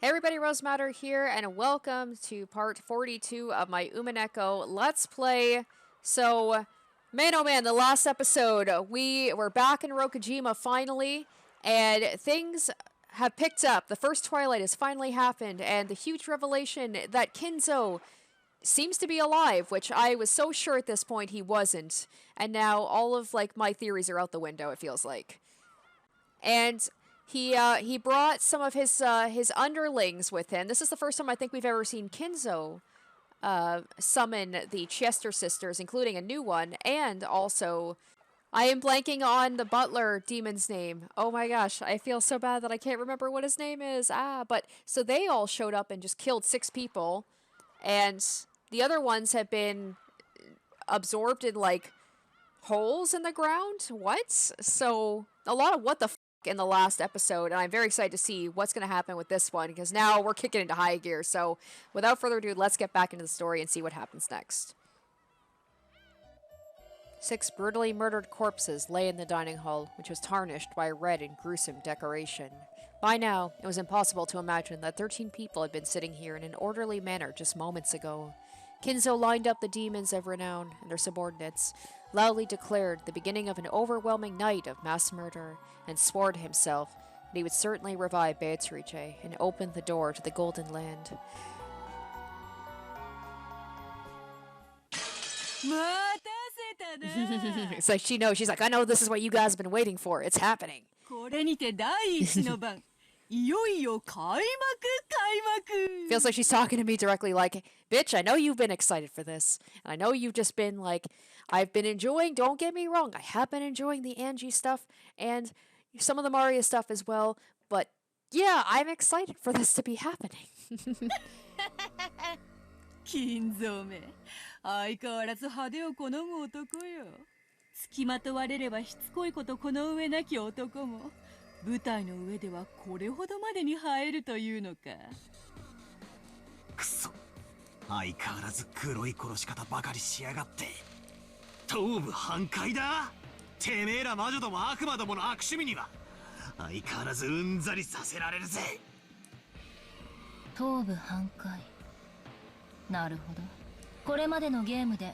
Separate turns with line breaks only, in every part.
Hey everybody, Rose Matter here, and welcome to part 42 of my Umineko Let's Play. So, man oh man, the last episode, we were back in Rokujima finally, and things have picked up. The first Twilight has finally happened, and the huge revelation that Kinzo seems to be alive, which I was so sure at this point he wasn't. And now all of my theories are out the window, it feels like. And he brought some of his underlings with him. This is the first time I think we've ever seen Kinzo summon the Chester sisters, including a new one, and also I am blanking on the butler demon's name. Oh my gosh, I feel so bad that I can't remember what his name is. But so they all showed up and just killed 6 people, and the other ones have been absorbed in holes in the ground. What? So a lot of what the in the last episode, and I'm very excited to see what's going to happen with this one, because now we're kicking into high gear. So without further ado, let's get back into the story and see what happens next. 6 brutally murdered corpses lay in the dining hall, which was tarnished by a red and gruesome decoration. By now, it was impossible to imagine that 13 people had been sitting here in an orderly manner just moments ago. Kinzo lined up the demons of renown and their subordinates, loudly declared the beginning of an overwhelming night of mass murder, and swore to himself that he would certainly revive Beatrice and open the door to the Golden Land. It's like she knows. She's like, I know this is what you guys have been waiting for. It's happening. Feels like she's talking to me directly, like, bitch, I know you've been excited for this. And I know you've just been like, I've been enjoying, don't get me wrong, I have been enjoying the Angie stuff and some of the Maria stuff as well. But yeah, I'm excited for this to be happening.
金蔵め、相変わらず派手を好む男よ。付きまとわれればしつこいことこの上なき男も、舞台の上ではこれほどまでに映えるというのか。
くそ、相変わらず黒い殺し方ばかりしやがって。頭部半壊だ。てめえら魔女ども悪魔どもの悪趣味には相変わらずうんざりさせられるぜ。
頭部半壊。なるほど。これまでのゲームで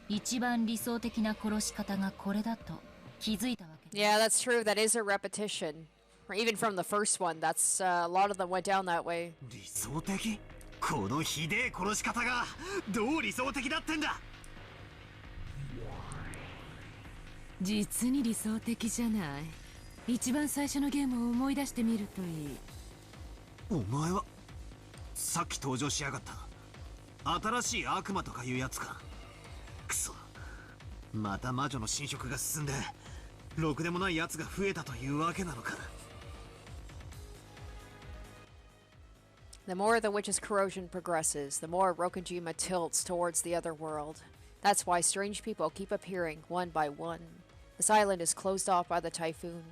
一番理想的な殺し方がこれだと気づいたわけ。
Yeah, that's true. That is a repetition. Or even from the first one, that's a lot of them went down that way.
理想的？このひでえ殺し方がどう理想的だってんだ。
実に理想的じゃない。一番最初のゲームを思い出してみるといい。
お前はさっき登場しやがった新しい悪魔とかいうやつか。くそ、また魔女の侵食が進んでろくでもないやつが増えたというわけなのか。
The more the witch's corrosion progresses, the more Rokujima tilts towards the other world. That's why strange people keep appearing one by one. This island is closed off by the typhoon,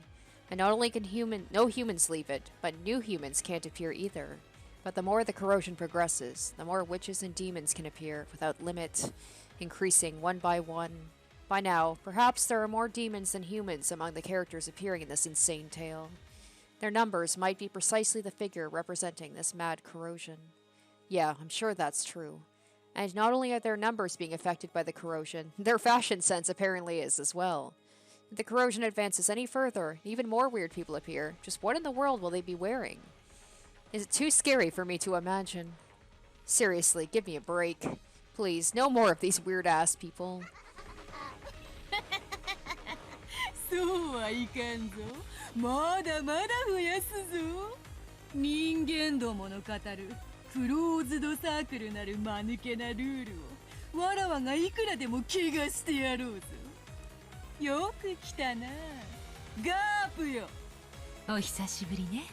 and not only can no humans leave it, but new humans can't appear either. But the more the corrosion progresses, the more witches and demons can appear without limit, increasing one by one. By now, perhaps there are more demons than humans among the characters appearing in this insane tale. Their numbers might be precisely the figure representing this mad corrosion. Yeah, I'm sure that's true. And not only are their numbers being affected by the corrosion, their fashion sense apparently is as well. If the corrosion advances any further, even more weird people appear. Just what in the world will they be wearing? Is it too scary for me to imagine? Seriously, give me a break. Please, no more of these weird-ass people.
そうはいかんぞ。まだまだ増やすぞ。人間どもの語るクローズドサークルなる間抜けなルールをわらわがいくらでも怪我してやろうぞ。よく来たな、ガープよ。お久しぶりね、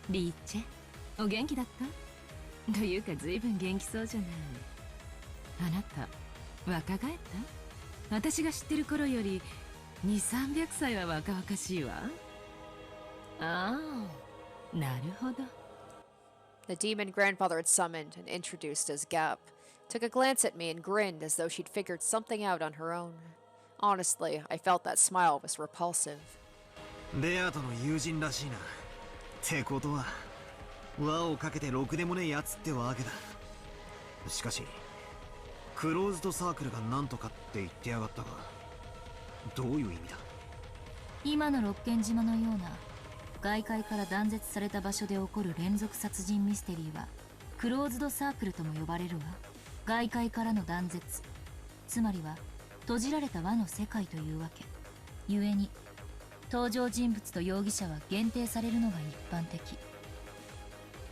リーチェ。お元気だった？というか随分元気そうじゃない。あなた若返った？私が知ってる頃より2、300歳は若々しいわ。ああ、なるほど。
The demon grandfather had summoned and introduced as Gap took a glance at me and grinned as though she'd figured something out on her own. Honestly, I felt that smile was repulsive.
レアとの友人らしいな。ってことは輪をかけてろくでもねえやつってわけだ。しかしクローズドサークルがなんとかって言ってやがったが、どういう意味だ。
今の六軒島のような外界から断絶された場所で起こる連続殺人ミステリーはクローズドサークルとも呼ばれるわ。外界からの断絶、つまりは閉じられた輪の世界というわけ。故に登場人物と容疑者は限定されるのが一般的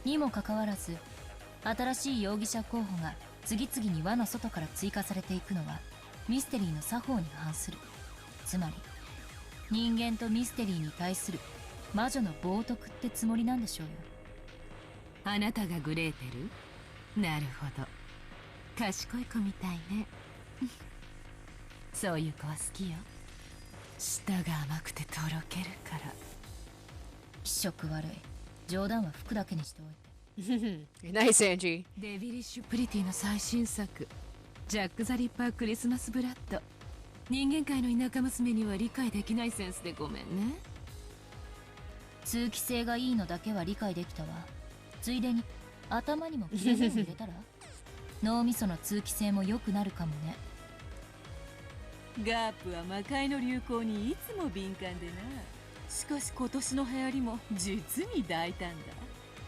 にもかかわらず、新しい容疑者候補が次々に輪の外から追加されていくのはミステリーの作法に反する。つまり人間とミステリーに対する魔女の冒涜ってつもりなんでしょうよ。
あなたがグレーテル？なるほど、賢い子みたいね。そういう子は好きよ。舌が甘くてとろけるから。
気色悪い。冗談は服だけにしておいて。
Nice, Angie.
デビリッシュプリティの最新作、ジャック・ザ・リッパー・クリスマス・ブラッド。人間界の田舎娘には理解できないセンスでごめんね。
通気性がいいのだけは理解できたわ。ついでに頭にも切れ目を入れたら脳みその通気性も良くなるかもね。
ガープは魔界の流行にいつも敏感でな。しかし今年の流行りも実に大胆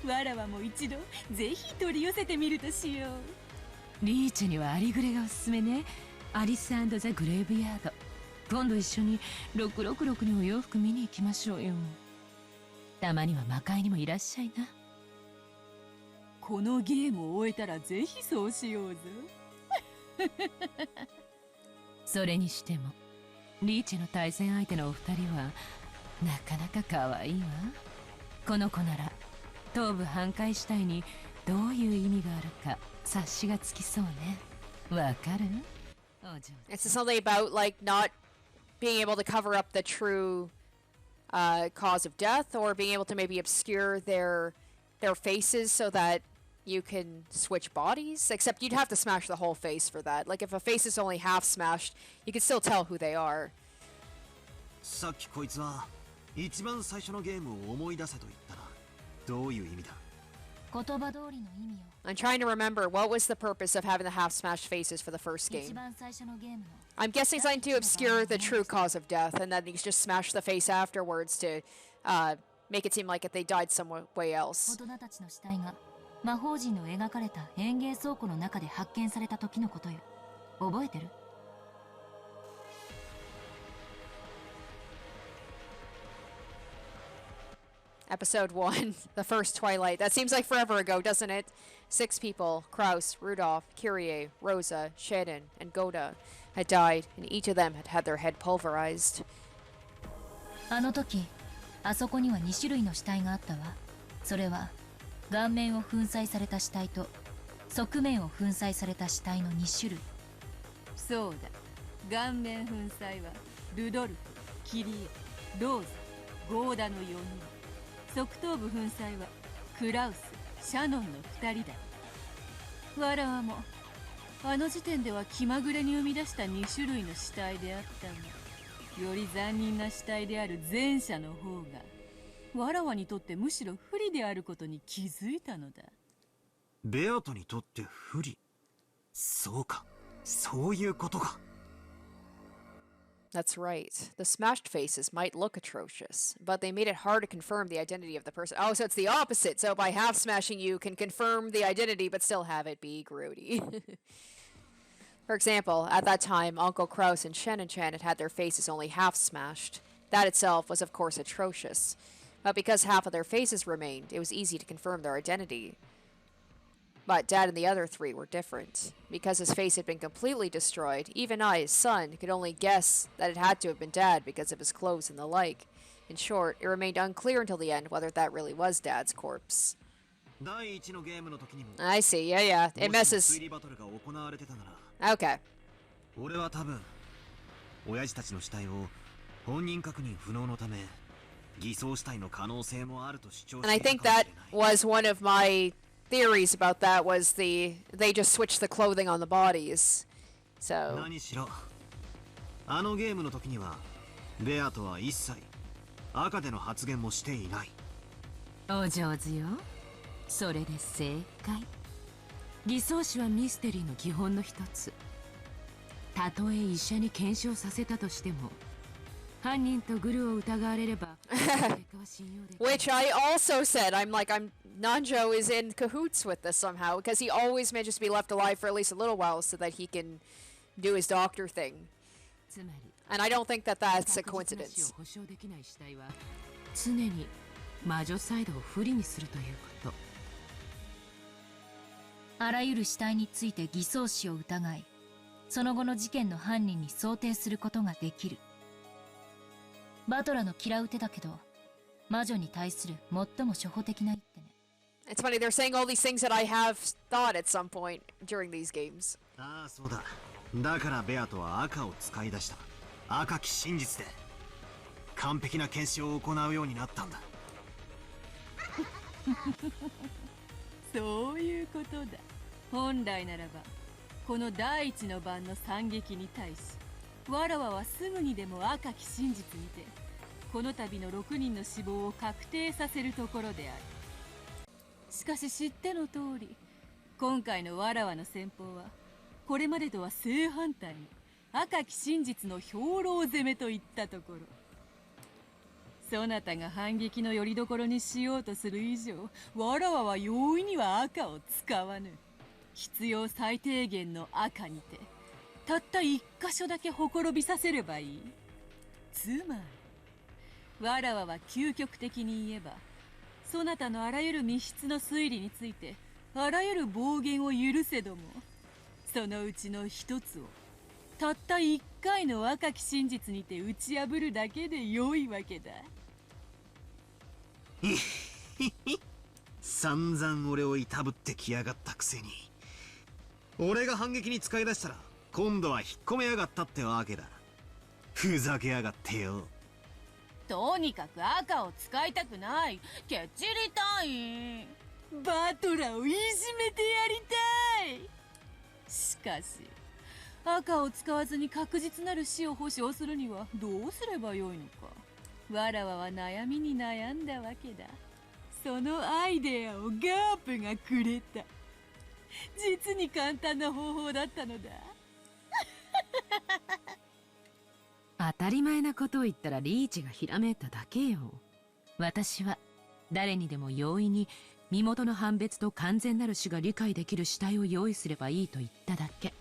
だ。わらわも一度ぜひ取り寄せてみるとしよう。リーチェにはアリグレがおすすめね。アリス&ザ・グレーブヤード。今度一緒に666にお洋服見に行きましょうよ。たまには魔界にもいらっしゃいな。このゲームを終えたらぜひそうしようぞ。それにしてもリーチェの対戦相手のお二人はなかなか可愛いわ。この子なら頭部半壊死体にどういう意味があるか察しがつきそうね。わかる？お嬢。
It's something about like not being able to cover up the true cause of death, or being able to maybe obscure their faces so that you can switch bodies. Except you'd have to smash the whole face for that. Like if a face is only half smashed, you can still tell who they are.
さっきこいつは一番最初のゲームを思い出せと言ったな。どういう意味だ。
言葉通りの意味を。
I'm trying to remember what was the purpose of having the half smashed faces for the first
一
game.
番最初のゲームの
I'm guessing something to obscure the true cause of death, and then you just smash the face afterwards to make it seem like they died some way
大
else.
人たちの死体が魔法陣の描かれた園芸倉庫の中で発見された時のことよ。覚えてる？
Episode 1, the first Twilight. That seems like forever ago, doesn't it? 6 people, Kraus, Rudolph, Kyrie, Rosa, Shannon, and Goda, had died, and each of them had had their head pulverized.
あの時あそこには2種類の死体があったわ。それは顔面を粉砕された死体と側面を粉砕された死体の2種類。
そうだ、顔面粉砕はルドルフ、キリエ、ローザ、ゴーダの4人。側頭部粉砕はクラウス、シャノンの2人だ。わらわもあの時点では気まぐれに生み出した2種類の死体であったが、より残忍な死体である前者の方がわらわにとってむしろ不利であることに気づいたのだ。
ベアトにとって不利。そうか、そういうことか。
That's right. The smashed faces might look atrocious, but they made it hard to confirm the identity of the person. Oh, so it's the opposite. So by half smashing, you can confirm the identity, but still have it be grody. For example, at that time, Uncle Kraus and Shen and Chan had had their faces only half smashed. That itself was, of course, atrocious. But because half of their faces remained, it was easy to confirm their identity. But Dad and the other 3 were different. Because his face had been completely destroyed, even I, his son, could only guess that it had to have been Dad because of his clothes and the like. In short, it remained unclear until the end whether that really was Dad's corpse. I see, yeah. It messes... Okay.
俺は多分親父たちの死体を本人確認不能のため偽装死体の可能性もあると主張
And I
してい
think
たかも
that
しれない。
was one of my theories about that was they just switched the clothing on the bodies. So
何しろあのゲームの時にはベアとは一切赤での発言もしていない。
お上手よ。
それで正解。偽装詞はミステリーの基本の一つ。たとえ医者に検証させたとしても、犯人とグルを疑われれば結果は信用できない。
Which I also said, Nanjo is in cahoots with this somehow, because he always manages to be left alive for at least a little while so that he can do his doctor thing.
つまり
And I don't think that that's a
確実な死
coincidence.
を保証できない死体は常に魔女サイドを不利にするということ。あらゆる死体について偽装死を疑い、その後の事件の犯人に想定することができる。バトラの嫌う手だけど、魔女に対する最も初歩的な一手ね。
It's funny, they're saying all these things that I have thought at some point during these games.
ああ、そうだ。だからベアとは赤を使い出した。赤き真実で完璧な検証を行うようになったんだ。
そういうことだ。本来ならばこの第一の番の惨劇に対し、わらわはすぐにでも赤き真実にてこの度の6人の死亡を確定させるところである。しかし知っての通り、今回のわらわの戦法はこれまでとは正反対に赤き真実の兵糧攻めといったところ。そなたが反撃の拠り所にしようとする以上、わらわは容易には赤を使わぬ。必要最低限の赤にてたった一箇所だけほころびさせればいい。つまりわらわは究極的に言えば、そなたのあらゆる密室の推理についてあらゆる暴言を許せども、そのうちの一つをたった一回の赤き真実にて打ち破るだけで良いわけだ。
散々俺をいたぶってきやがったくせに、俺が反撃に使い出したら今度は引っ込めやがったってわけだ。ふざけやがってよ。
とにかく赤を使いたくない。けっちりたい。バトラをいじめてやりたい。しかし赤を使わずに確実なる死を保証するにはどうすればよいのか。わらわは悩みに悩んだわけだ。そのアイデアをガープがくれた。実に簡単な方法だったのだ。
当たり前なことを言ったらリーチがひらめいただけよ。私は誰にでも容易に身元の判別と完全なる死が理解できる死体を用意すればいいと言っただけ。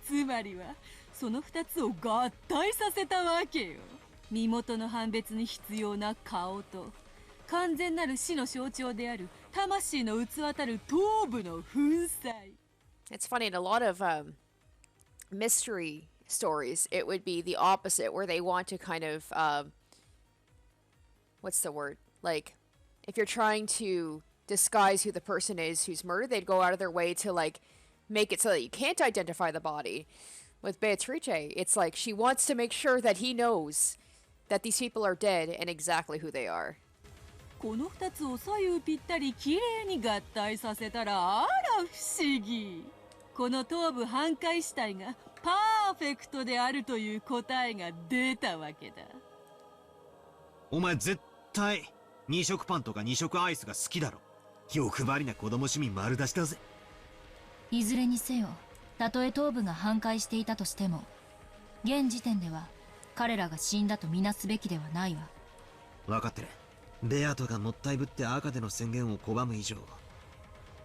つまりはその2つを合体させたわけよ。身元の判別に必要な顔と完全なる死の象徴である魂の器たる頭部の粉砕。
It's funny, in a lot of mystery stories, it would be the opposite, where they want to kind of, what's the word? Like, if you're trying to disguise who the person is who's murdered, they'd go out of their way to, like, make it so that you can't identify the body. With Beatrice, it's like she wants to make sure that he knows that these people are dead and exactly who they are.
この2つを左右ぴったりきれいに合体させたら、あら不思議。この頭部半壊死体がパーフェクトであるという答えが出たわけだ。
お前絶対2色パンとか2色アイスが好きだろ。欲張りな子供市民丸出しだぜ。
いずれにせよ、たとえ頭部が半壊していたとしても、現時点では彼らが死んだとみなすべきではないわ。
分かってる。ベアトがもったいぶって赤での宣言を拒む以上、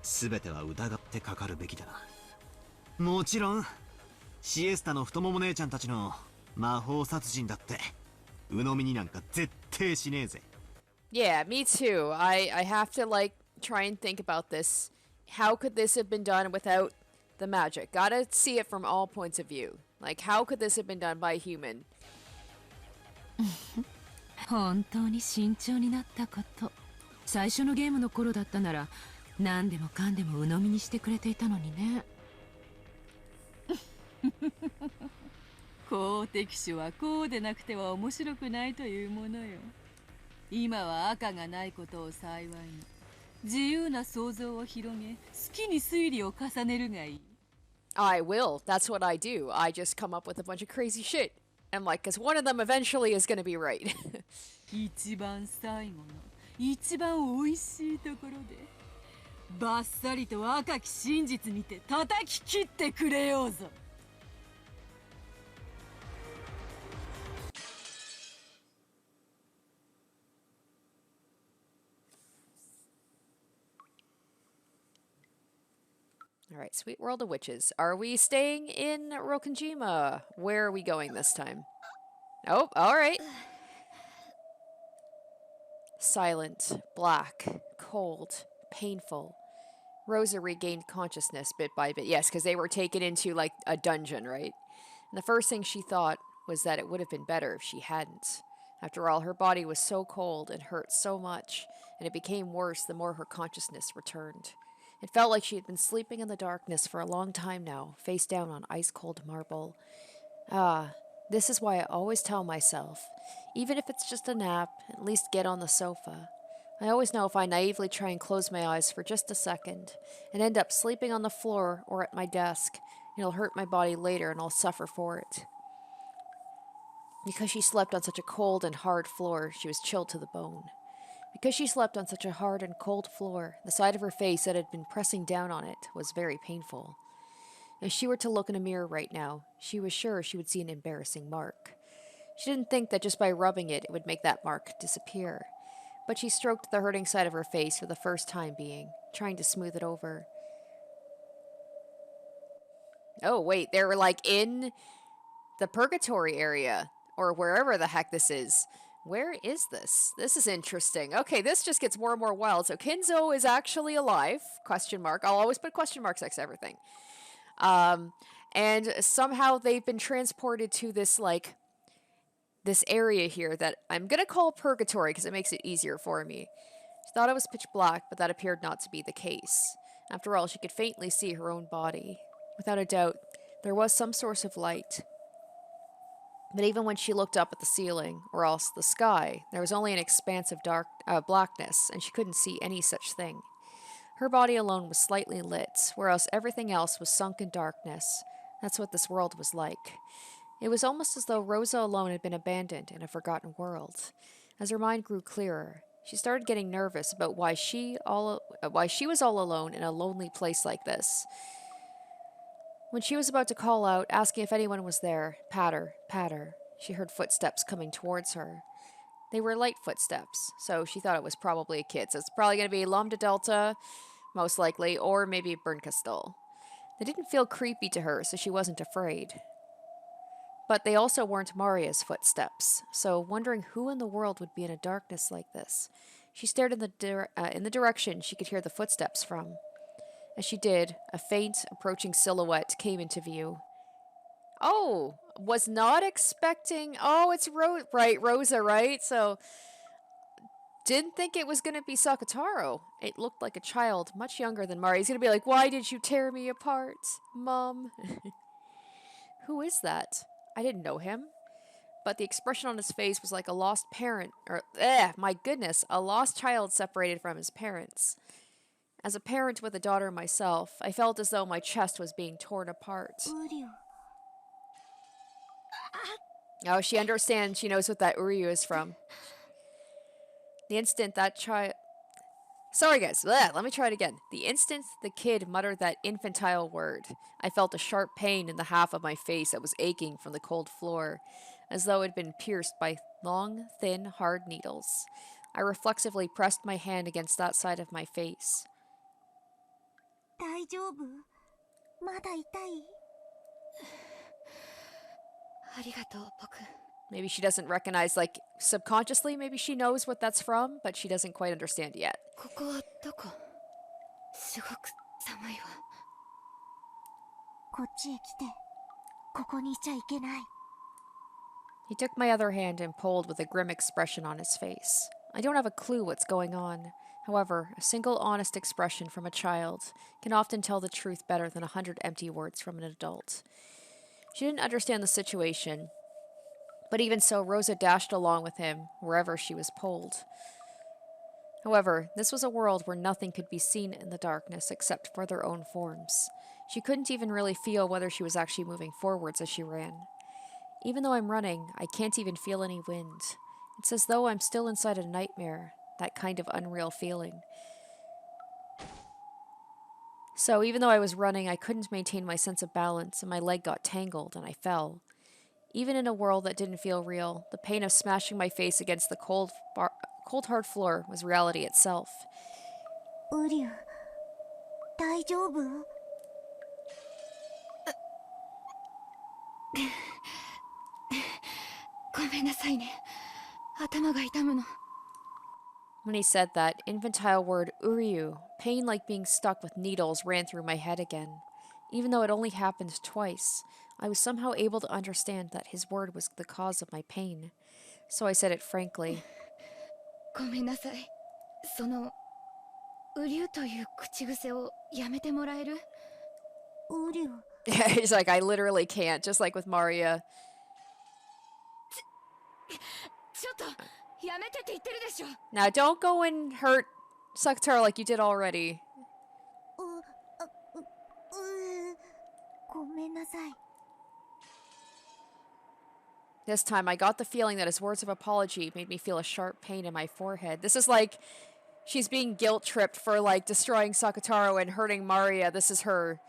全ては疑ってかかるべきだな。もちろんシエスタの太もも姉ちゃんたちの魔法殺人だって鵜呑みになんか絶対しねえぜ。
Yeah, me too. I have to, like, try and think about this. How could this have been done without the magic? Gotta see it from all points of view. Like, how could this have been done by a human?
本当に慎重になったこと。最初のゲームの頃だったなら何でもかんでも鵜呑みにしてくれていたのにね。
公的書はこうでなくては面白くないというものよ。今は赤がないことを幸いに、自由な想像を広げ、好きに推理を重ねるがいい。
I will. That's what I do. I just come up with a bunch of crazy shit. I'm like, because one of them eventually is going to be right.
一番最後の一番おいしいところでバッサリと赤き真実にて叩き切ってくれようぞ。
All right, Sweet World of Witches. Are we staying in Rokonjima? Where are we going this time? Oh, all right. Silent, black, cold, painful. Rosa regained consciousness bit by bit. Yes, because they were taken into, like, a dungeon, right? And the first thing she thought was that it would have been better if she hadn't. After all, her body was so cold and hurt so much, and it became worse the more her consciousness returned. It felt like she had been sleeping in the darkness for a long time now, face down on ice-cold marble. Ah, this is why I always tell myself, even if it's just a nap, at least get on the sofa. I always know if I naively try and close my eyes for just a second and end up sleeping on the floor or at my desk, it'll hurt my body later and I'll suffer for it. Because she slept on such a cold and hard floor, she was chilled to the bone. Because she slept on such a hard and cold floor, the side of her face that had been pressing down on it was very painful. If she were to look in a mirror right now, she was sure she would see an embarrassing mark. She didn't think that just by rubbing it, it would make that mark disappear. But she stroked the hurting side of her face for the first time being, trying to smooth it over. Oh, wait, they were like in the purgatory area, or wherever the heck this is. Where is this? This is interesting. Okay, this just gets more and more wild. So Kinzo is actually alive, question mark. I'll always put question marks next to everything. And somehow they've been transported to this, like, this area here that I'm gonna call purgatory because it makes it easier for me. She thought it was pitch black, but that appeared not to be the case. After all, she could faintly see her own body. Without a doubt, there was some source of light. But even when she looked up at the ceiling, or else the sky, there was only an expanse of blackness, and she couldn't see any such thing. Her body alone was slightly lit, whereas everything else was sunk in darkness. That's what this world was like. It was almost as though Rosa alone had been abandoned in a forgotten world. As her mind grew clearer, she started getting nervous about why she was all alone in a lonely place like this. When she was about to call out, asking if anyone was there, patter, patter, she heard footsteps coming towards her. They were light footsteps, so she thought it was probably a kid. So it's probably going to be Lambda Delta, most likely, or maybe Bernkastel. They didn't feel creepy to her, so she wasn't afraid. But they also weren't Maria's footsteps, so wondering who in the world would be in a darkness like this, she stared in the direction she could hear the footsteps from. As she did, a faint, approaching silhouette came into view. Oh, was not expecting... Oh, it's Rosa, right? So, didn't think it was going to be Sakataro. It looked like a child, much younger than Mari. He's going to be like, why did you tear me apart, Mom? Who is that? I didn't know him. But the expression on his face was like a lost parent, or, my goodness, a lost child separated from his parents. As a parent with a daughter myself, I felt as though my chest was being torn apart. Oh, she understands. She knows what that Uryu is from. The instant that child... Sorry, guys. Let me try it again. The instant the kid muttered that infantile word, I felt a sharp pain in the half of my face that was aching from the cold floor, as though it had been pierced by long, thin, hard needles. I reflexively pressed my hand against that side of my face.
大丈夫？まだ痛い？
ありがとう、僕。
Maybe she doesn't recognize, like, subconsciously, maybe she knows what that's from, but she doesn't quite understand yet.
ここはどこ？すごく寒いわ。
こっちへ来て。ここにいちゃいけない。
He took my other hand and pulled with a grim expression on his face. I don't have a clue what's going on. However, a single honest expression from a child can often tell the truth better than 100 empty words from an adult. She didn't understand the situation, but even so, Rosa dashed along with him wherever she was pulled. However, this was a world where nothing could be seen in the darkness except for their own forms. She couldn't even really feel whether she was actually moving forwards as she ran. Even though I'm running, I can't even feel any wind. It's as though I'm still inside a nightmare. that kind of unreal feeling. So even though I was running, I couldn't maintain my sense of balance, and my leg got tangled, and I fell. Even in a world that didn't feel real, the pain of smashing my face against the cold hard floor was reality itself.
ウリュウ、大丈夫？
ごめんなさいね。頭が痛むの。
When he said that infantile word Uryu, pain like being stuck with needles ran through my head again. Even though it only happened twice, I was somehow able to understand that his word was the cause of my pain. So I said it frankly.
ごめんなさい。その、ウリュウという口癖をやめてもらえる？
ウリュウ。
He's like, I literally can't, just like with Maria.
ちょっと、やめてって言ってるでしょ。
Now don't go and hurt Sakataro like you did already.
ごめんなさい。
This time I got the feeling that his words of apology made me feel a sharp pain in my forehead. This is like she's being guilt-tripped for like destroying Sakataro and hurting Maria. This is her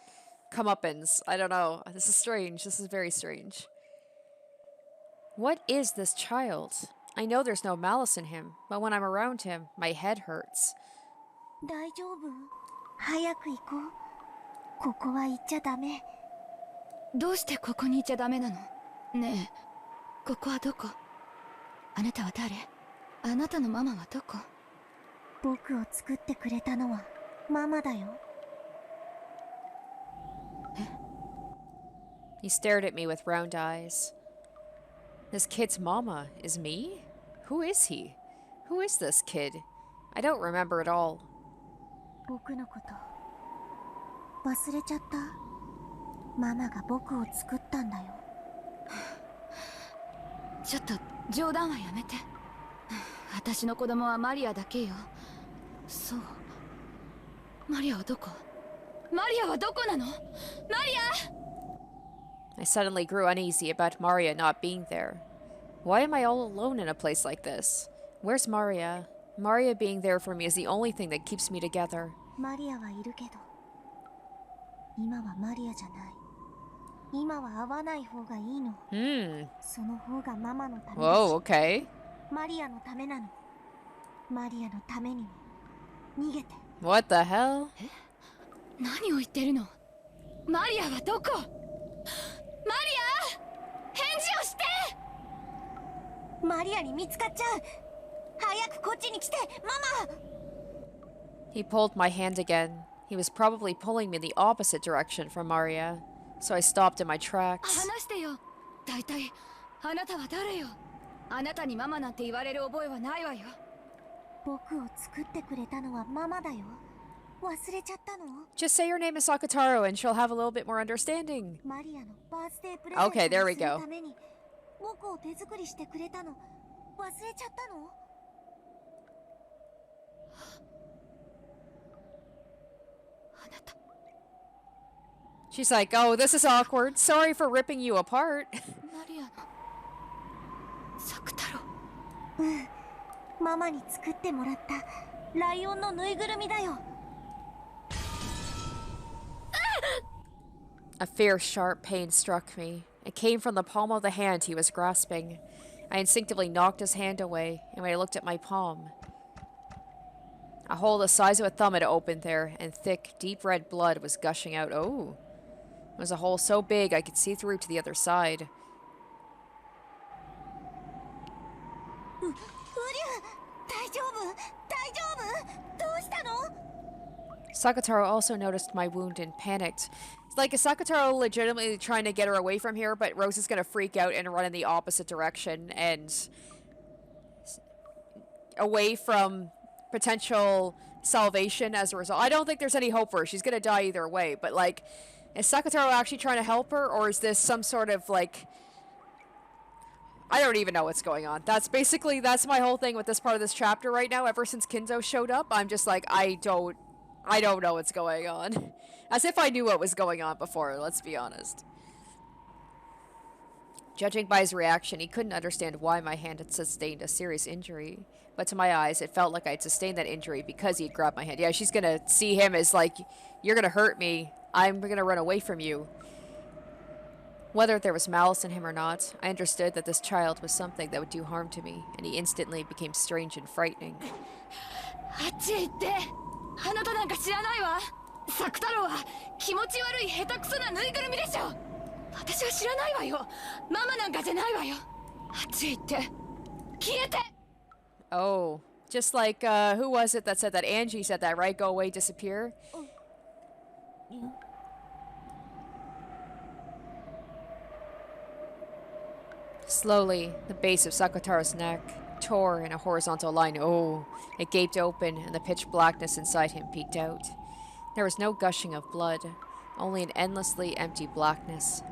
comeuppance. I don't know. This is strange. This is very strange. What is this child? I know there's no malice in him, but when I'm around him, my head hurts.
大丈夫？早く行こう。ここは行っちゃダメ。
どうしてここにいちゃダメなの？ねえ、ここはどこ？あなたは誰？あなたのママはどこ？
僕を作ってくれたのはママだよ。
He stared at me with round eyes. This kid's mama is me? Who is he? Who is this kid? I don't remember at all.
僕のこと忘れちゃった。ママが僕を作ったんだよ。
ちょっと冗談はやめて。私の子供はマリアだけよ。そう。マリアはどこ？マリアはどこなの？マリア！
I suddenly grew uneasy about Maria not being there. Why am I all alone in a place like this? Where's Maria? Maria being there for me is the only thing that keeps me together.
マリアはいるけど、今はマリアじゃない。今は会わない方がいいの。その方がママのためだし。
Whoa, okay.
マリアのためなの。マリアのためにも逃げて。
What the hell?
何を言ってるの？マリアはどこ？マリア！返事をして！
マリアに見つかっちゃう。早くこっちに来て、ママ！
He pulled my hand again. He was probably pulling me in the opposite direction from Maria. So I stopped in my tracks.
話してよ。大体あなたは誰よ？あなたにママなんて言われる覚えはないわよ。
僕を作ってくれたのはママだよ。忘れちゃったの？
Just say your name is Sakataro and she'll have a little bit more understanding.
マリアのバースデープレゼント
Okay, there
を
we
する
go.
ために僕を手作りしてくれたの。忘れちゃったの？
あなた。
She's like, oh, this is awkward. Sorry for ripping you apart.
マリアのサク太郎。
ママに作ってもらったライオンのぬいぐるみだよ。
A fierce, sharp pain struck me. It came from the palm of the hand he was grasping. I instinctively knocked his hand away, and when I looked at my palm, a hole the size of a thumb had opened there, and thick, deep red blood was gushing out. Oh. It was a hole so big I could see through to the other side.
ウリュウ、大丈夫？大丈夫？どうしたの？
Sakataro also noticed my wound and panicked. It's like, is Sakataro legitimately trying to get her away from here, but Rose is going to freak out and run in the opposite direction and away from potential salvation as a result? I don't think there's any hope for her. She's going to die either way, but like, is Sakataro actually trying to help her, or is this some sort of like... I don't even know what's going on. That's my whole thing with this part of this chapter right now. Ever since Kinzo showed up, I'm just like, I don't know what's going on. As if I knew what was going on before, let's be honest. Judging by his reaction, he couldn't understand why my hand had sustained a serious injury. But to my eyes, it felt like I'd sustained that injury because he'd grabbed my hand. Yeah, she's gonna see him as like, you're gonna hurt me. I'm gonna run away from you. Whether there was malice in him or not, I understood that this child was something that would do harm to me, and he instantly became strange and frightening.
あっちへ行って。あなたなんか知らないわ。作太郎は気持ち悪い下手くそなぬいぐるみでしょ。私は知らないわよ。ママなんかじゃないわよ。あっちへ行って。消えて。
Oh, just like, who was it that said that? Angie said that, right? Go away, disappear? Slowly, the base of Sakataro's neck tore in a horizontal line. Oh, it gaped open, and the pitch blackness inside him peeked out. There was no gushing of blood, only an endlessly empty blackness.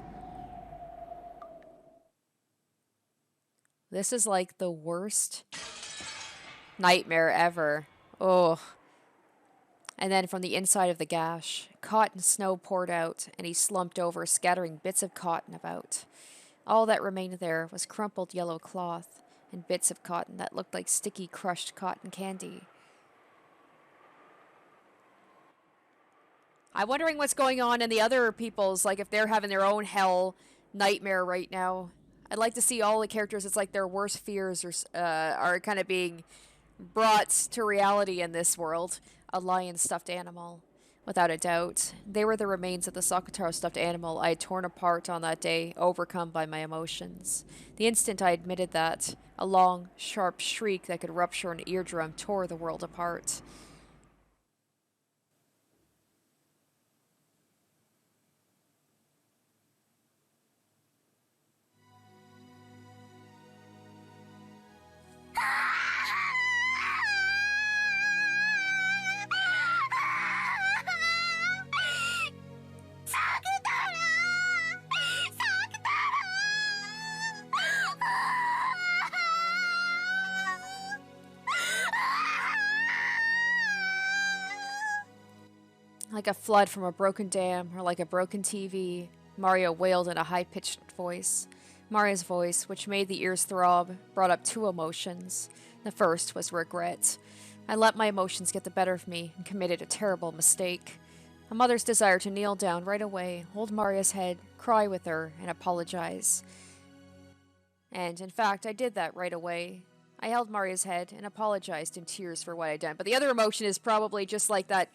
This is like the worst nightmare ever. Oh. And then from the inside of the gash, cotton snow poured out, and he slumped over, scattering bits of cotton about. All that remained there was crumpled yellow cloth and bits of cotton that looked like sticky, crushed cotton candy. I'm wondering what's going on in the other people's, like if they're having their own hell nightmare right now. I'd like to see all the characters, it's like their worst fears are kind of being brought to reality in this world. A lion stuffed animal. Without a doubt, they were the remains of the Sakataro stuffed animal I had torn apart on that day, overcome by my emotions. The instant I admitted that, a long, sharp shriek that could rupture an eardrum tore the world apart. Like a flood from a broken dam or like a broken TV, Mario wailed in a high-pitched voice. Mario's voice, which made the ears throb, brought up two emotions. The first was regret. I let my emotions get the better of me and committed a terrible mistake. A mother's desire to kneel down right away, hold Maria's head, cry with her, and apologize. And, in fact, I did that right away. I held Maria's head and apologized in tears for what I'd done. But the other emotion is probably just like that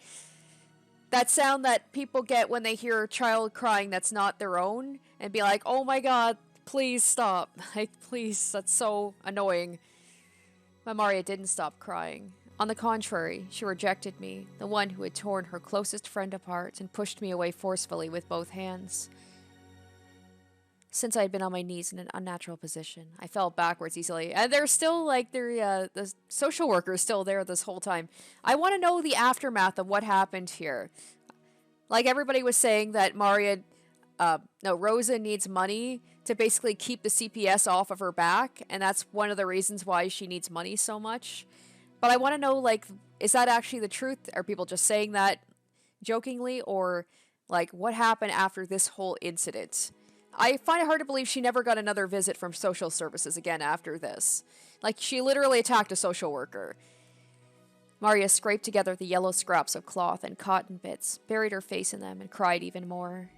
sound that people get when they hear a child crying that's not their own and be like, oh my god, please stop. Like, please, that's so annoying. But Maria didn't stop crying. On the contrary, she rejected me, the one who had torn her closest friend apart, and pushed me away forcefully with both hands. Since I had been on my knees in an unnatural position, I fell backwards easily. And there's still, like, the social worker is still there this whole time. I want to know the aftermath of what happened here. Like, everybody was saying that Rosa needs money to basically keep the CPS off of her back, and that's one of the reasons why she needs money so much. But I want to know, like, is that actually the truth? Are people just saying that jokingly? Or, like, what happened after this whole incident? I find it hard to believe she never got another visit from social services again after this. Like, she literally attacked a social worker. Maria scraped together the yellow scraps of cloth and cotton bits, buried her face in them, and cried even more.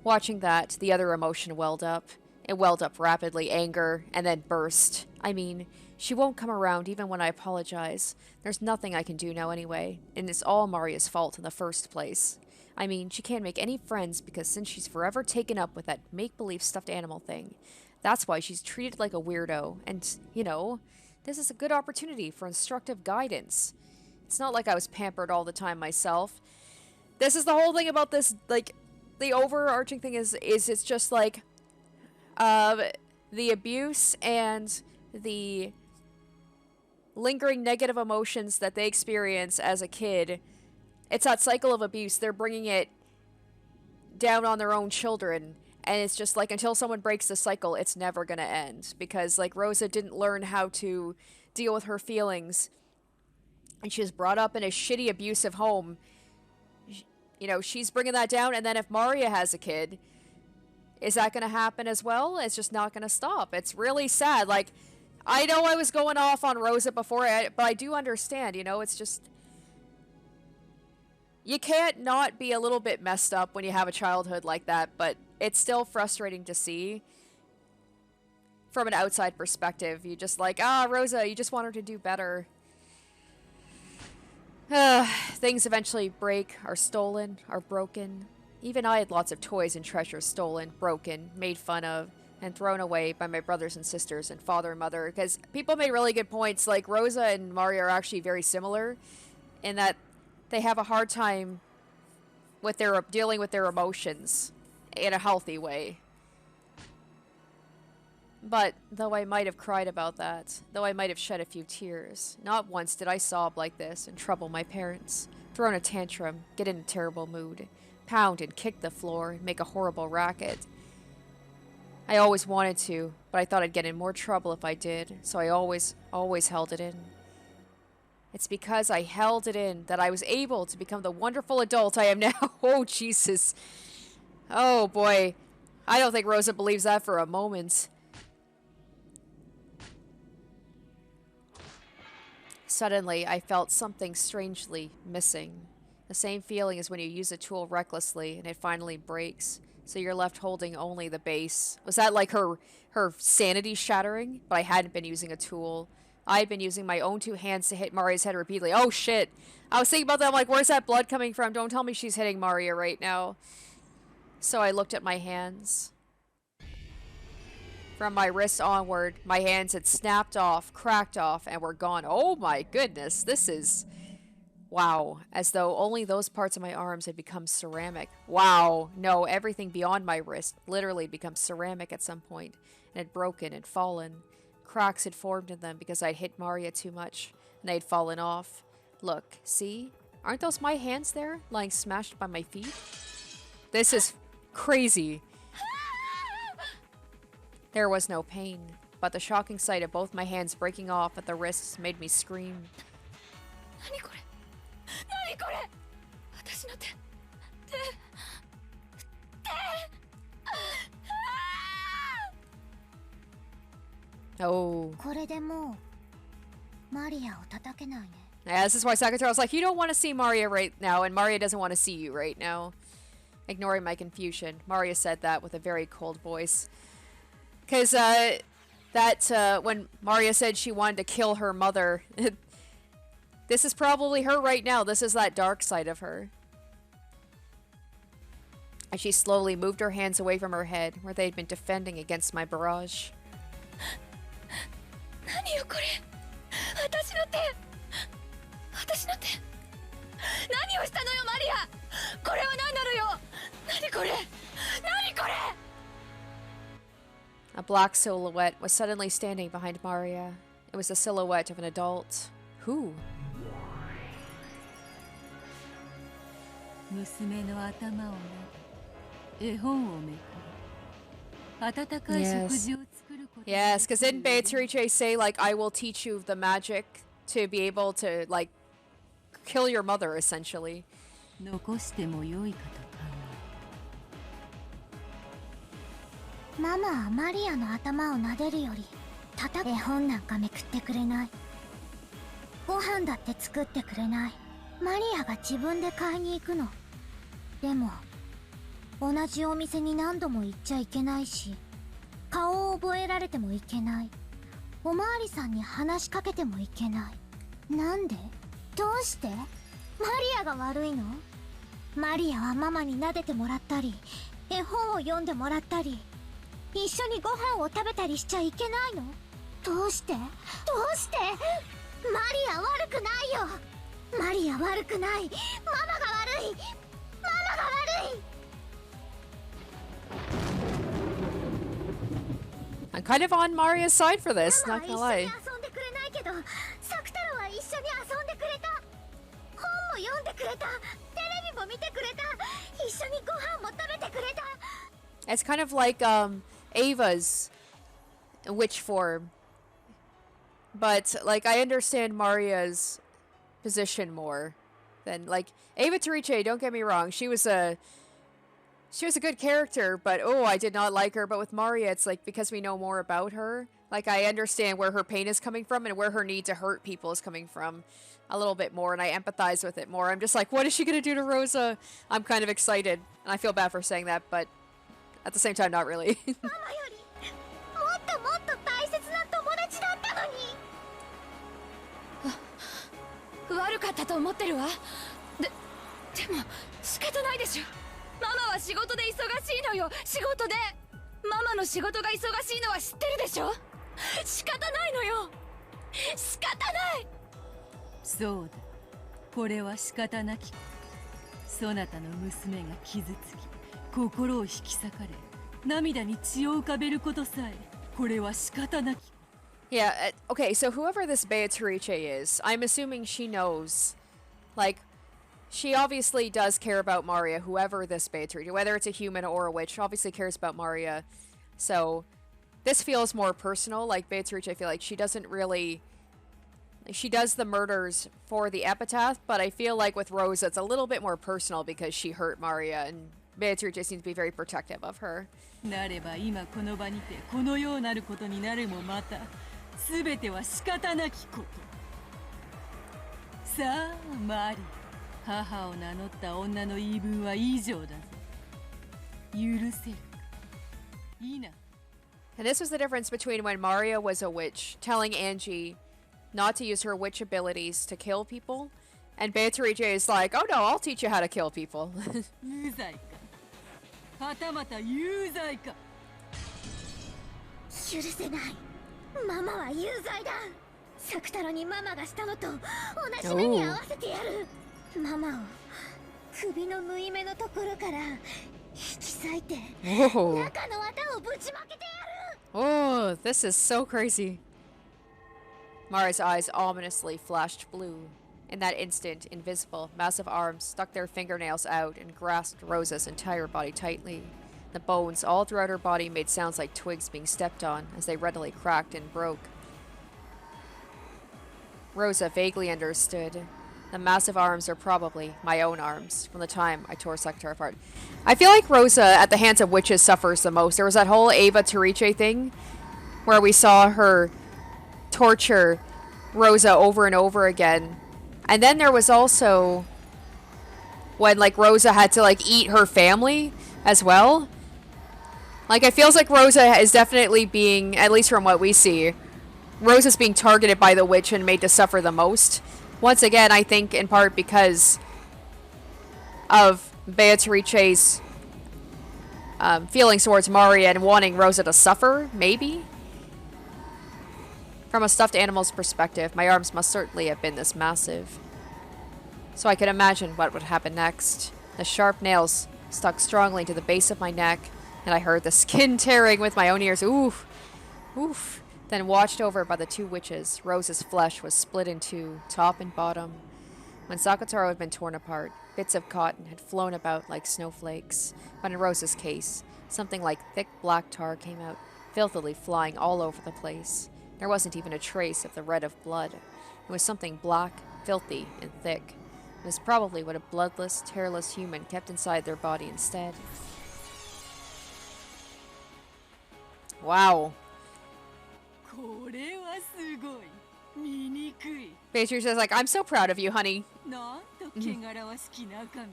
Watching that, the other emotion welled up. It welled up rapidly, anger, and then burst. I mean, she won't come around even when I apologize. There's nothing I can do now anyway, and it's all Maria's fault in the first place. I mean, she can't make any friends because since she's forever taken up with that make-believe stuffed animal thing, that's why she's treated like a weirdo. And, you know, this is a good opportunity for instructive guidance. It's not like I was pampered all the time myself. This is the whole thing about this, like, the overarching thing is it's just like, the abuse and the lingering negative emotions that they experience as a kid. It's that cycle of abuse. They're bringing it down on their own children. And it's just like, until someone breaks the cycle, it's never going to end. Because, like, Rosa didn't learn how to deal with her feelings. And she was brought up in a shitty, abusive home. You know, she's bringing that down. And then if Maria has a kid, Is that going to happen as well? It's just not going to stop. It's really sad. Like, I know I was going off on Rosa before, but I do understand, you know, it's just... You can't not be a little bit messed up when you have a childhood like that, but it's still frustrating to see from an outside perspective. You just like, Rosa, you just want her to do better. Things eventually break, are stolen, are broken. Even I had lots of toys and treasures stolen, broken, made fun of, and thrown away by my brothers and sisters and father and mother. Because people made really good points. Like, Rosa and Maria are actually very similar in that they have a hard time with their dealing with their emotions in a healthy way. But though I might have cried about that, though I might have shed a few tears, not once did I sob like this and trouble my parents, throw in a tantrum, get in a terrible mood, pound and kick the floor, and make a horrible racket. I always wanted to, but I thought I'd get in more trouble if I did, so I always held it in. It's because I held it in that I was able to become the wonderful adult I am now. Oh, Jesus. Oh, boy. I don't think Rosa believes that for a moment. Suddenly, I felt something strangely missing. The same feeling as when you use a tool recklessly and it finally breaks, so you're left holding only the base. Was that like her sanity shattering? But I hadn't been using a tool. I had been using my own two hands to hit Maria's head repeatedly. Oh, shit. I was thinking about that. I'm like, where's that blood coming from? Don't tell me she's hitting Maria right now. So I looked at my hands. From my wrist onward, my hands had snapped off, cracked off, and were gone. Oh my goodness, this is... Wow, as though only those parts of my arms had become ceramic. Wow, no, everything beyond my wrist literally become ceramic at some point, and had broken and fallen. Cracks had formed in them because I'd hit Maria too much, and they'd fallen off. Look, see? Aren't those my hands there, lying smashed by my feet? This is crazy. There was no pain, but the shocking sight of both my hands breaking off at the wrists made me scream. Oh. Yeah, this is why Sakura was like, you don't want to see Maria right now, and Maria doesn't want to see you right now. Ignoring my confusion, Maria said that with a very cold voice. Because when Maria said she wanted to kill her mother, this is probably her right now. This is that dark side of her. And she slowly moved her hands away from her head, where they had been defending against my barrage. A black silhouette was suddenly standing behind Maria. It was the silhouette of an adult. Who? Yes. Yes, because didn't Beatrice say, like, I will teach you the magic to be able to, like, kill your mother, essentially.
Mama はマリアの頭を撫でるより絵本なんかめくってくれない。ご飯だって作ってくれない。マリアが自分で買いに行くの。でも同じお店に何度も行っちゃいけないし、顔を覚えられてもいけない。おまわりさんに話しかけてもいけない。なんで？どうして？マリアが悪いの？マリアはママに撫でてもらったり、絵本を読んでもらったり、一緒にご飯を食べたりしちゃいけないの？どうして？どうして？マリア悪くないよ。マリア悪くない。ママが悪い。ママが悪い。
I'm kind of on Maria's side for this, not gonna lie.
ママは一緒に遊んでくれないけど、サク太郎は一緒に遊んでくれた。本も読んでくれた。テレビも見てくれた。一緒にご飯も食べてくれた。
It's kind of like Ava's witch form. But like I understand Maria's position more than like Ava Torice, don't get me wrong, she was She was a good character, but oh, I did not like her. But with Maria, it's like because we know more about her, like I understand where her pain is coming from and where her need to hurt people is coming from a little bit more, and I empathize with it more. I'm just like, what is she gonna do to Rosa? I'm kind of excited, and I feel bad for saying that, but at the same time, not really.
ママよりもっともっと大切な友達だったのに。
悪かったと思ってるわ。でも仕方ないでしょ。ママは仕事で忙しいのよ。仕事で。ママの仕事が忙しいのは知ってるでしょ。仕方ないのよ。仕方ない。そうだ。これは仕方なき。そなたの娘が傷つき、心を引き裂かれ、涙に血を浮かべることさえ、これは仕方なき。
Yeah, okay, so whoever this Beatrice is, I'm assuming she knows. Like, she obviously does care about Maria, whoever this Beatrice, whether it's a human or a witch, obviously cares about Maria. So, this feels more personal. Like, Beatrice, I feel like she doesn't really... She does the murders for the epitaph, but I feel like with Rosa, it's a little bit more personal because she hurt Maria, and Beatrice seems to be very protective of her.
なれば今この場にてこのようなることになるもまた全ては仕方なきこと。さあマリ、母を名乗った女の言い分は以上だぞ。許せるかいいな。
And this was the difference between when Maria was a witch, telling Angie not to use her witch abilities to kill people, and Beatrice is like, oh no, I'll teach you how to kill people.
無罪かはたまた有罪か。
許せない。ママは有罪だ。作太郎にママがしたのと同じ目に合わせてやる。ママを首の縫い目のところから引き裂いて
Whoa.
中の綿をぶちまけてやる。
Oh, this is so crazy. Maria's eyes ominously flashed blue. In that instant, invisible, massive arms stuck their fingernails out and grasped Rosa's entire body tightly. The bones all throughout her body made sounds like twigs being stepped on as they readily cracked and broke. Rosa vaguely understood. The massive arms are probably my own arms from the time I tore Sector apart. I feel like Rosa, at the hands of witches, suffers the most. There was that whole Ava Torice thing where we saw her torture Rosa over and over again. And then there was also when, like, Rosa had to, like, eat her family as well. Like, it feels like Rosa is definitely being, at least from what we see, Rosa's being targeted by the witch and made to suffer the most. Once again, I think in part because of Beatrice's feelings towards Maria and wanting Rosa to suffer, maybe? From a stuffed animal's perspective, my arms must certainly have been this massive. So I could imagine what would happen next. The sharp nails stuck strongly to the base of my neck, and I heard the skin tearing with my own ears. Oof! Oof! Then watched over by the two witches, Rosa's flesh was split in two, top and bottom. When Sakataro had been torn apart, bits of cotton had flown about like snowflakes. But in Rosa's case, something like thick black tar came out, filthily flying all over the place. There wasn't even a trace of the red of blood. It was something black, filthy, and thick. It was probably what a bloodless, hairless human kept inside their body instead. Wow.
これはすごい。醜い。
Beatrice is like, I'm so proud of you, honey.
なんと汚らわしき中身か。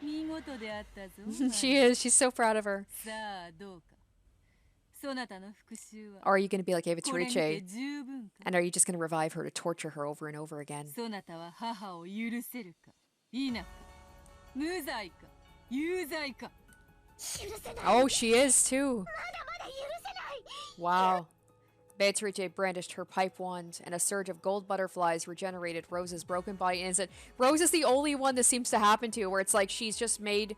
見事であったぞ。
She is. She's so proud of her.
さあどうか。そなたの復讐は
Or are you going to be like Ava
これに
Torice?
て十分か。
And are you just going to revive her to torture her over and over again?
そなたは母を許せるか否か。無罪か有罪か。
許せない。
Oh, she is too.
まだまだ許せない。
Wow. Beatrice brandished her pipe wand, and a surge of gold butterflies regenerated Rosa's broken body instant. Rose is the only one this seems to happen to, where it's like she's just made...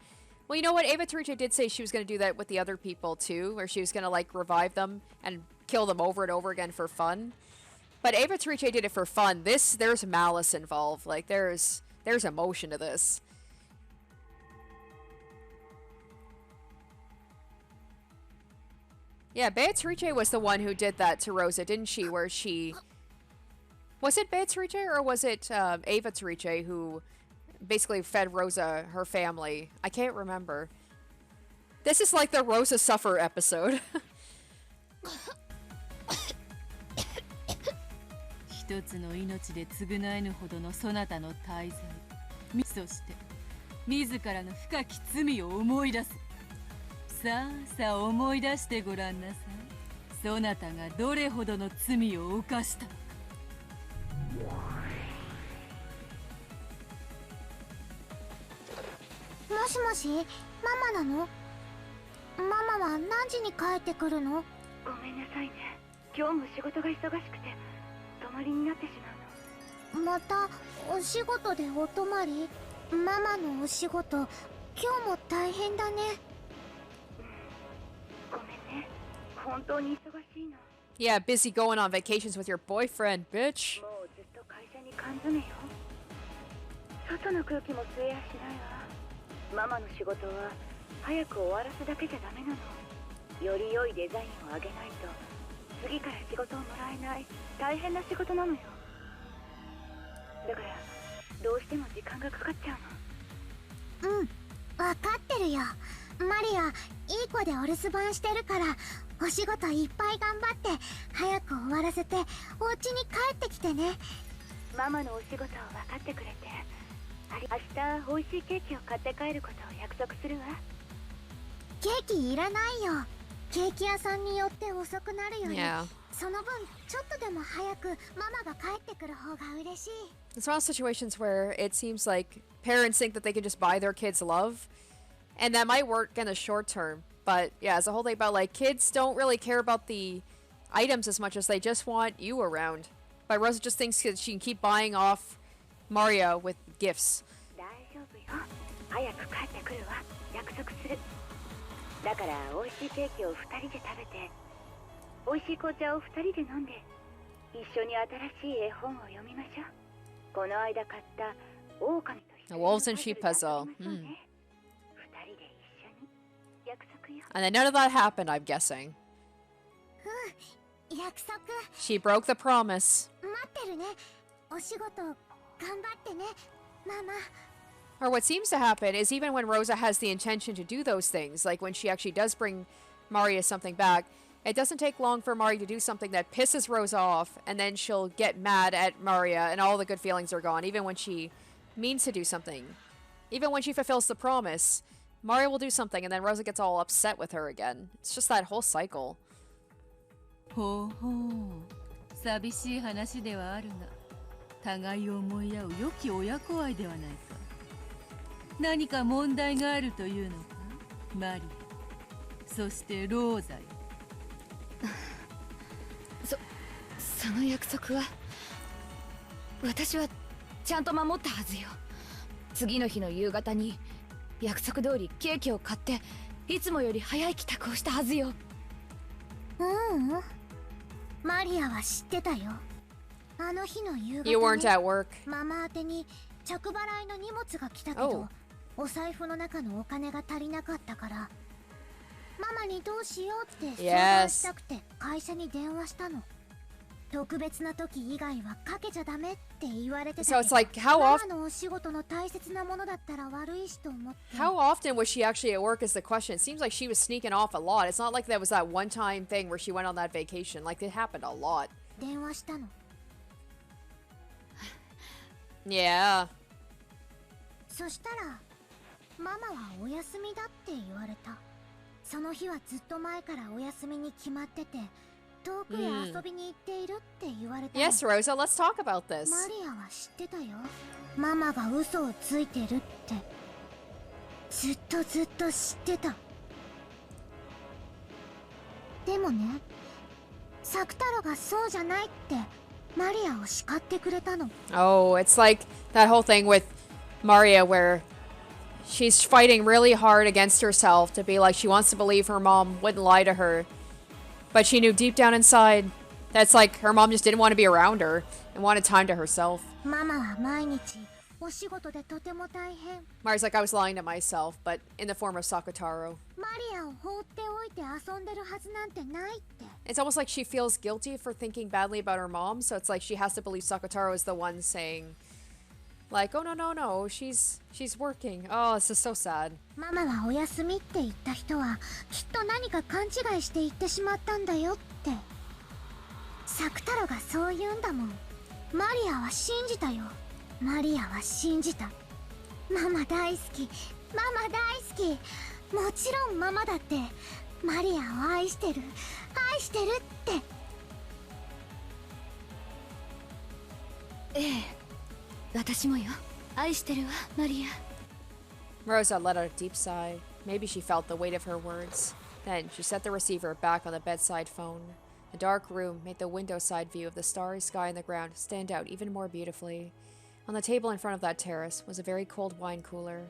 Well, you know what? Ava Torice did say she was going to do that with the other people, too, where she was going to, like, revive them and kill them over and over again for fun. But Ava Torice did it for fun. There's malice involved. Like, there's emotion to this. Yeah, Beatrice was the one who did that to Rosa, didn't she? Where she... Was it Beatrice or was it Ava Torice who basically fed Rosa her family? I can't remember. This is like the Rosa Suffer episode.
一つの命で償えぬほどのそなたの大罪、そして自らの深き罪を思い出す。さあさあ思い出してごらんなさい。そなたがどれほどの罪を犯した。
もしもし、ママなの？ママは何時に帰ってくるの？
ごめんなさいね。今日も仕事が忙しくて泊まりになってしまうの。
またお仕事でお泊まり？ママのお仕事、今日も大変だね。
ごめんね。本当に忙しいの。
Yeah, busy going on vacations with your boyfriend, bitch.
もうずっと会社に缶詰よ。外の空気も吸えやしないわ。ママの仕事は早く終わらすだけじゃダメなの。より良いデザインをあげないと次から仕事をもらえない大変な仕事なのよ。だからどうしても時間がかかっちゃうの。
うん、わかってるよ。マリア、いい子でお留守番してるから、お仕事いっぱい頑張って早く終わらせてお家に帰ってきてね。
ママのお仕事を分かってくれて明日美味しいケーキを買って帰ることを約束するわ。
ケーキいらないよ。ケーキ屋さんによって遅くなるより、
Yeah.
その分ちょっとでも早くママが帰ってくる方が嬉しい。
It's one of those situations where it seems like parents think that they can just buy their kids love, and that might work in the short term. But yeah, as a whole thing about like kids don't really care about the items as much as they just want you around. But Rosa just thinks that she can keep buying off Maria with gifts.
大丈夫よ。早く帰ってくるわ。約束する。だから美味しいケーキを2人で食べて、美味しい紅茶を2人で飲んで、一緒に新しい絵本を読みましょう。この間買った狼と
The Wolves and Sheep puzzle.
2人で一緒に約束よ。
And then none of that happened, I'm guessing.
約束。
She broke the promise.
待ってるね。お仕事頑張ってね、ママ。
Or what seems to happen is even when Rosa has the intention to do those things, like when she actually does bring Maria something back, it doesn't take long for Maria to do something that pisses Rosa off, and then she'll get mad at Maria and all the good feelings are gone, even when she means to do something. Even when she fulfills the promise, Maria will do something and then Rosa gets all upset with her again. It's just that whole cycle.
ほうほう、寂しい話ではあるが、互いを思い合う良き親子愛ではないか。何か問題があるというのか、マリア、そしてローザよ。
その約束は私はちゃんと守ったはずよ。次の日の夕方に約束通りケーキを買っていつもより早い帰宅をしたはずよ。
マリアは知ってたよ。あの日の夕方
You weren't
ね、
at work.
ママ宛てに着払いの荷物が来たけ
Oh.
ど、お財布の中のお金が足りなかったから、ママにどうしようって相談したくて会社に電話したの。特別な時以外はかけちゃダメって言われてたけど、
So it's like, how
マ
often
マのお仕事の大切なものだったら悪いしと思って。
how often was she actually at work is the question. It seems like she was sneaking off a lot. It's not like that was that one-time thing where she went on that vacation. Like, it happened a lot.
電話したの。
Yeah.
そしたらママはお休みだって言われた。その日はずっと前からお休みに決まってて、遠くへ遊びに行っているって言われたの。
Yes, Rosa, let's talk about this.
マリアは知ってたよ。ママが嘘をついてるって。ずっとずっと知ってた。でもね、サクタロがそうじゃないってマリアを叱ってくれたの。
Oh, it's like that whole thing with Maria where she's fighting really hard against herself to be like she wants to believe her mom wouldn't lie to her. But she knew deep down inside that's like her mom just didn't want to be around her and wanted time to herself.
ママは毎日お仕事でとても大変。
Mari's like, I was lying to myself, but in the form of Sakutaro.
マリアを放っておいて遊んでるはずなんてないって。
It's almost like she feels guilty for thinking badly about her mom, so it's like she has to believe Sakutaro is the one saying, Like, oh no no no, she's working. Oh, this is so sad.
ママはお休みって言った人はきっと何か勘違いして言ってしまったんだよって。サクタロがそう言うんだもん。マリアは信じたよ。マリアは信じた。ママ大好き、ママ大好き。もちろんママだってマリアを愛してる、愛してるって。
ええ、私もよ。愛してるわ、マリア。
Rosa let out a deep sigh. Maybe she felt the weight of her words. Then she set the receiver back on the bedside phone. The dark room made the window side view of the starry sky and the ground stand out even more beautifully. On the table in front of that terrace was a very cold wine cooler,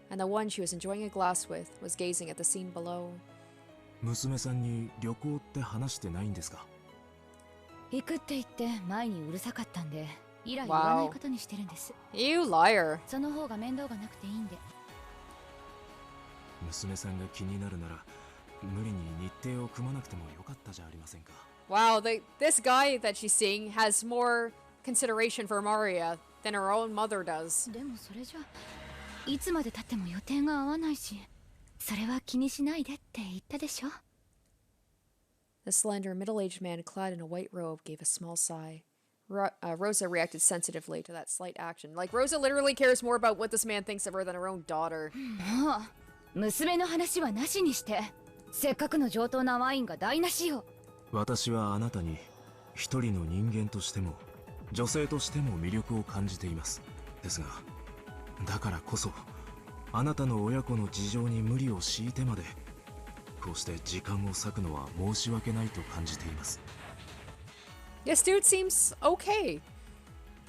and the one she was enjoying a glass with was gazing at the scene below.
娘さんに旅行って話してないんですか？
行くって言って前にうるさかったんで、以来言わないことにしてるんです。
You liar.
その方が面倒がなくていいんで。
娘さんが気になるなら無理に日程を組まなくてもよかったじゃありませんか。
Wow, this guy that she's seeing has more consideration for Maria than her own mother does.
でもそれじゃいつまで経っても予定が合わないし、それは気にしないでって言ったでしょ。
The slender, middle-aged man clad in a white robe gave a small sigh. Rosa reacted sensitively to that slight action. Like, Rosa literally cares more about what this man thinks of her than her own daughter.
もう娘の話はなしにして、せっかくの上等なワインが台無しよ。
私はあなたに一人の人間としても女性としても魅力を感じています。ですがだからこそあなたの親子の事情に無理を強いてまでこうして時間を割くのは申し訳ないと感じています。
This dude seems okay.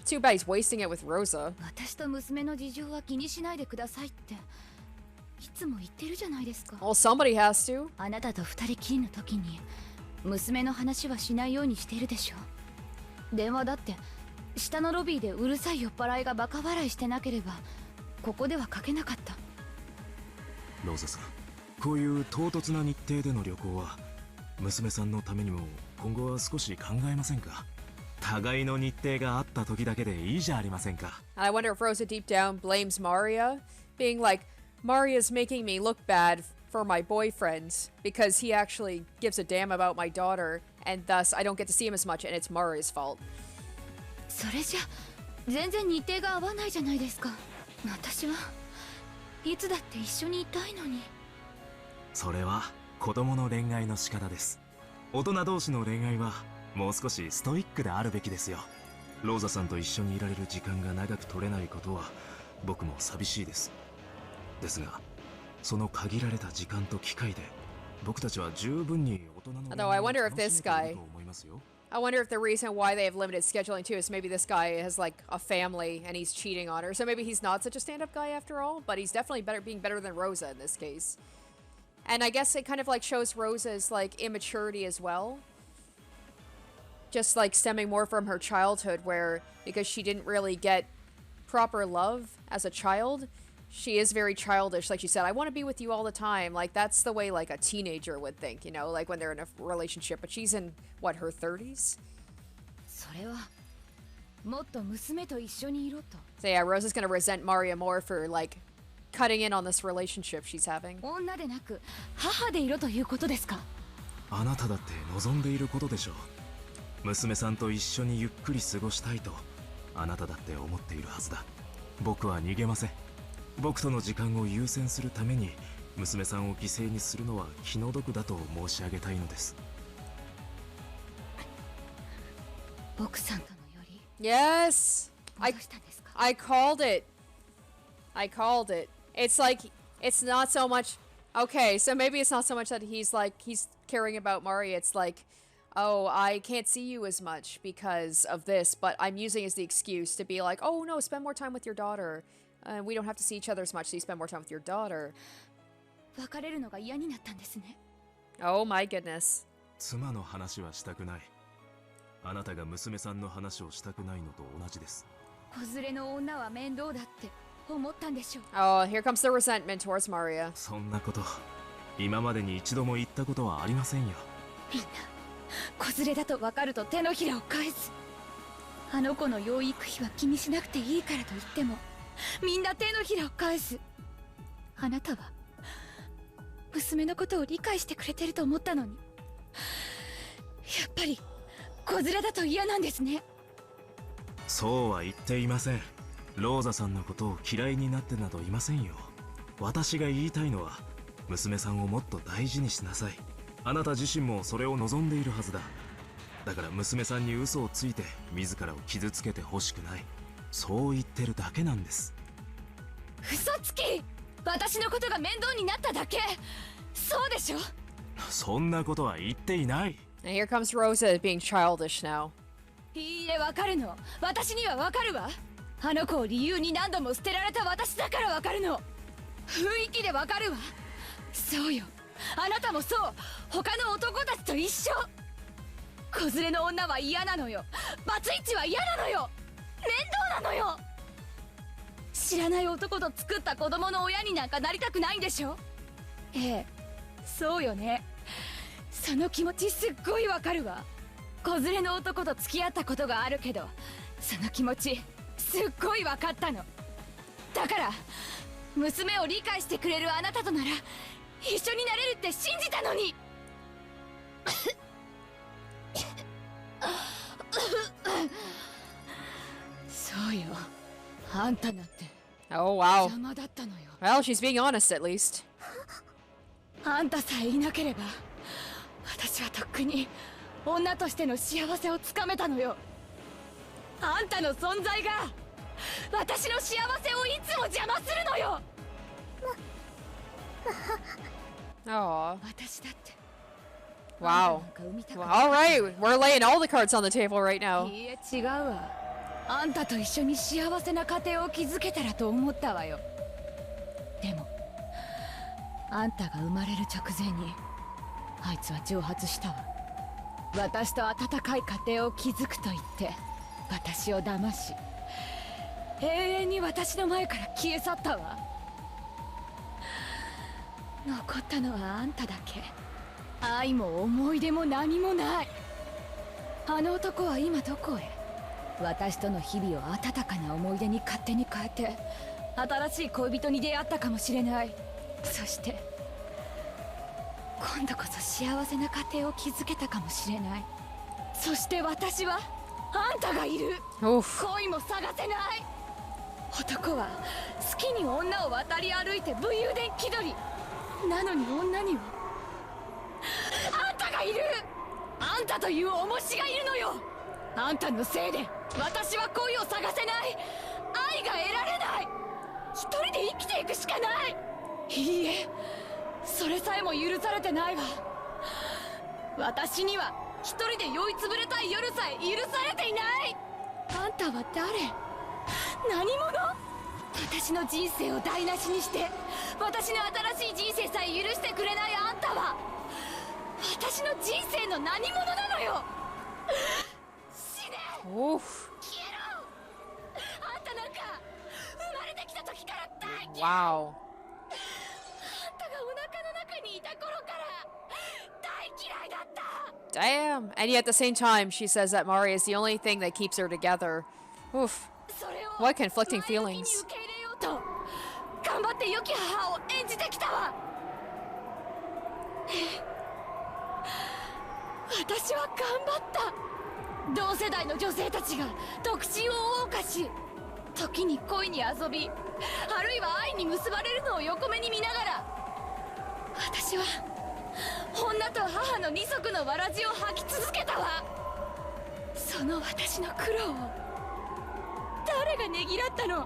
Too bad he's wasting it with Rosa.
私と娘の事情は気にしないでくださいっていつも言ってるじゃないですか。
Well, somebody has to.
あなたと二人きりの時に娘の話はしないようにしてるでしょ。電話だって下のロビーでうるさい酔っ払いがバカ笑いしてなければここではかけなかった。
ローザさん、こういう唐突な日程での旅行は娘さんのためにも今後は少し考えませんか？互いの日程があった時だけでいいじゃありませんか。
I wonder if Rosa deep down blames Maria, being like, Maria's making me look bad for my boyfriend because he actually gives a damn about my daughter, and thus I don't get to see him as much, and it's Maria's fault.
それじゃ全然日程が合わないじゃないですか。私はいつだって一緒にいたいのに。
それは子供の恋愛の仕方です。大人同士の恋愛はもう少しストイックであるべきですよ。ローザさんと一緒にいられる時間が長く取れないことは僕も寂しいです。ですがその限られた時間と機会で僕たちは十分に大人の恋
Although I
愛を
wonder if
楽し
this
めてい
guy,
ると思いますよ。
I wonder if the reason why they have limited scheduling too is maybe this guy has like a family and he's cheating on her. So maybe he's not such a stand-up guy after all, but he's definitely being better than Rosa in this case. And I guess it kind of like shows Rosa's like immaturity as well. Just like stemming more from her childhood where because she didn't really get proper love as a child, she is very childish. Like she said, I want to be with you all the time. Like that's the way like a teenager would think, you know, like when they're in a relationship. But she's in what, her 30s?
それはもっと娘と一緒にいろと。
So yeah, Rosa's gonna resent Maria more for like cutting in on this relationship she's having.
女でなく母でいろということですか。
あなただって望んでいることでしょう。娘さんと一緒にゆっくり過ごしたいとあなただって思っているはずだ。僕は逃げません。僕との時間を優先するために娘さんを犠牲にするのは気の毒だと申し上げたいのです。
奥さんとのより
Yes!
戻したんですか。
I called it. I called it. It's like, it's not so much... Okay, so maybe it's not so much that he's like, he's caring about Maria. It's like, oh, I can't see you as much because of this, but I'm using it as the excuse to be like, oh no, spend more time with your daughter. We don't have to see each other as much, so you spend more time with your daughter.
別れるのが嫌になったんですね。
Oh my goodness.
妻の話はしたくない。あなたが娘さんの話をしたくないのと同じです。
子連れの女は面倒だって思ったんでしょう。
Oh, here comes the resentment towards Maria.
そんなこと今までに一度も言ったことはありませんよ。
みんな子連れだと分かると手のひらを返す。あの子の養育費は気にしなくていいからと言ってもみんな手のひらを返す。あなたは娘のことを理解してくれてると思ったのに、やっぱり子連れだと嫌なんですね。
そうは言っていません。ローザさんのことを嫌いになってなどいませんよ。私が言いたいのは、娘さんをもっと大事にしなさい。あなた自身もそれを望んでいるはずだ。だから娘さんに嘘をついて自らを傷つけてほしくない。そう言ってるだけなんです。
嘘つき。私のことが面倒になっただけ。そうでしょ。
そんなことは言っていない。
And here comes Rosa being childish now.
いいえ、わかるの。私にはわかるわ。あの子を理由に何度も捨てられた私だからわかるの。雰囲気でわかるわ。そうよ、あなたもそう。他の男たちと一緒。子連れの女は嫌なのよ。バツイチは嫌なのよ。面倒なのよ。知らない男と作った子供の親になんかなりたくないんでしょ。ええ、そうよね。その気持ちすっごいわかるわ。子連れの男と付き合ったことがあるけど、その気持ちすっごいわかったの。だから娘を理解してくれるあなたとなら一緒になれるって信じたのに。そうよ、あんたなんて
Oh, wow.
邪魔だったのよ。
Well, she's being honest at least.
あんたさえいなければ私はとっくに女としての幸せをつかめたのよ。あんたの存在が私の幸せをいつも邪魔するのよ。
Oh,
私だって
wow.
なんか産みたく
Well,
なかった
all right, we're laying all the cards on the table right now.
いいえ、違うわ。あんたと一緒に幸せな家庭を築けたらと思ったわよ。でもあんたが生まれる直前にあいつは蒸発したわ。私と温かい家庭を築くと言って私を騙し、永遠に私の前から消え去ったわ。残ったのはあんただけ。愛も思い出も何もない。あの男は今どこへ。私との日々を温かな思い出に勝手に変えて新しい恋人に出会ったかもしれない。そして今度こそ幸せな家庭を築けたかもしれない。そして私はあんたがいる。
Oof.
恋も探せない。男は好きに女を渡り歩いて武勇伝気取りなのに、女にはあんたがいる。あんたという重しがいるのよ。あんたのせいで私は恋を探せない。愛が得られない。一人で生きていくしかない。いいえ、それさえも許されてないわ。私には一人で酔いつぶれたい夜さえ許されていない。あんたは誰？何者？私の人生を台無しにして私の新しい人生さえ許してくれないあんたは私の人生の何者なのよ。死ね。
Oof.
消えろ。あんたなんか生まれてきた時から大嫌い。
Wow.
あんたがお腹の中にいた頃から大嫌いだった。
Damn. And yet at the same time, she says that Maria is the only thing that keeps her together. Oof.
それを
What conflicting
前向き
feelings.
に受け入れようと頑張って良き母を演じてきたわ。私は頑張った。同世代の女性たちが独身を謳歌し、時に恋に遊び、あるいは愛に結ばれるのを横目に見ながら、私は女と母の二足のわらじを履き続けたわ。その私の苦労を誰がねぎらったの？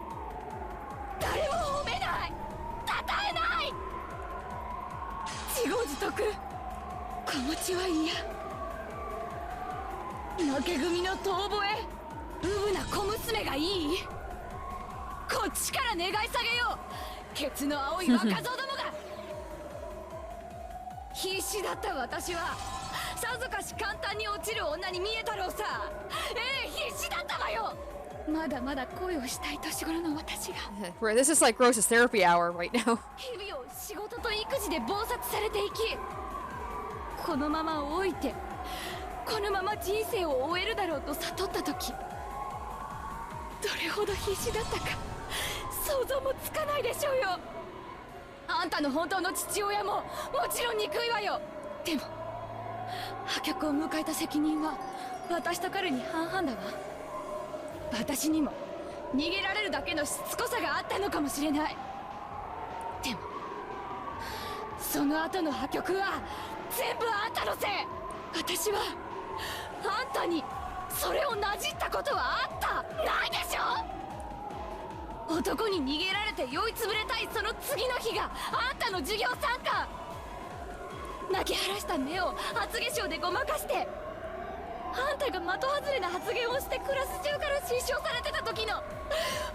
誰も褒めない、称えない。自業自得。子持ちは嫌。負け組の遠吠え、うぶな小娘がいい？こっちから願い下げよう。ケツの青い若造どもが。必死だった私はさぞかし簡単に落ちる女に見えたろうさ。ええ、必死だったわよ。まだまだ恋をしたい年頃の私が
This is like Rose's therapy hour right now.
日々を仕事と育児で忙殺されていき、このまま老いてこのまま人生を終えるだろうと悟った時、どれほど必死だったか想像もつかないでしょうよ。あんたの本当の父親ももちろん憎いわよ。でも破局を迎えた責任は私と彼に半々だわ。私にも逃げられるだけのしつこさがあったのかもしれない。でもその後の破局は全部あんたのせい。私はあんたにそれをなじったことはあったないでしょ。男に逃げられて酔いつぶれたいその次の日があんたの授業参観。泣き晴らした目を厚化粧でごまかしてあんたが的外れな発言をしてクラス中から失笑されてた時の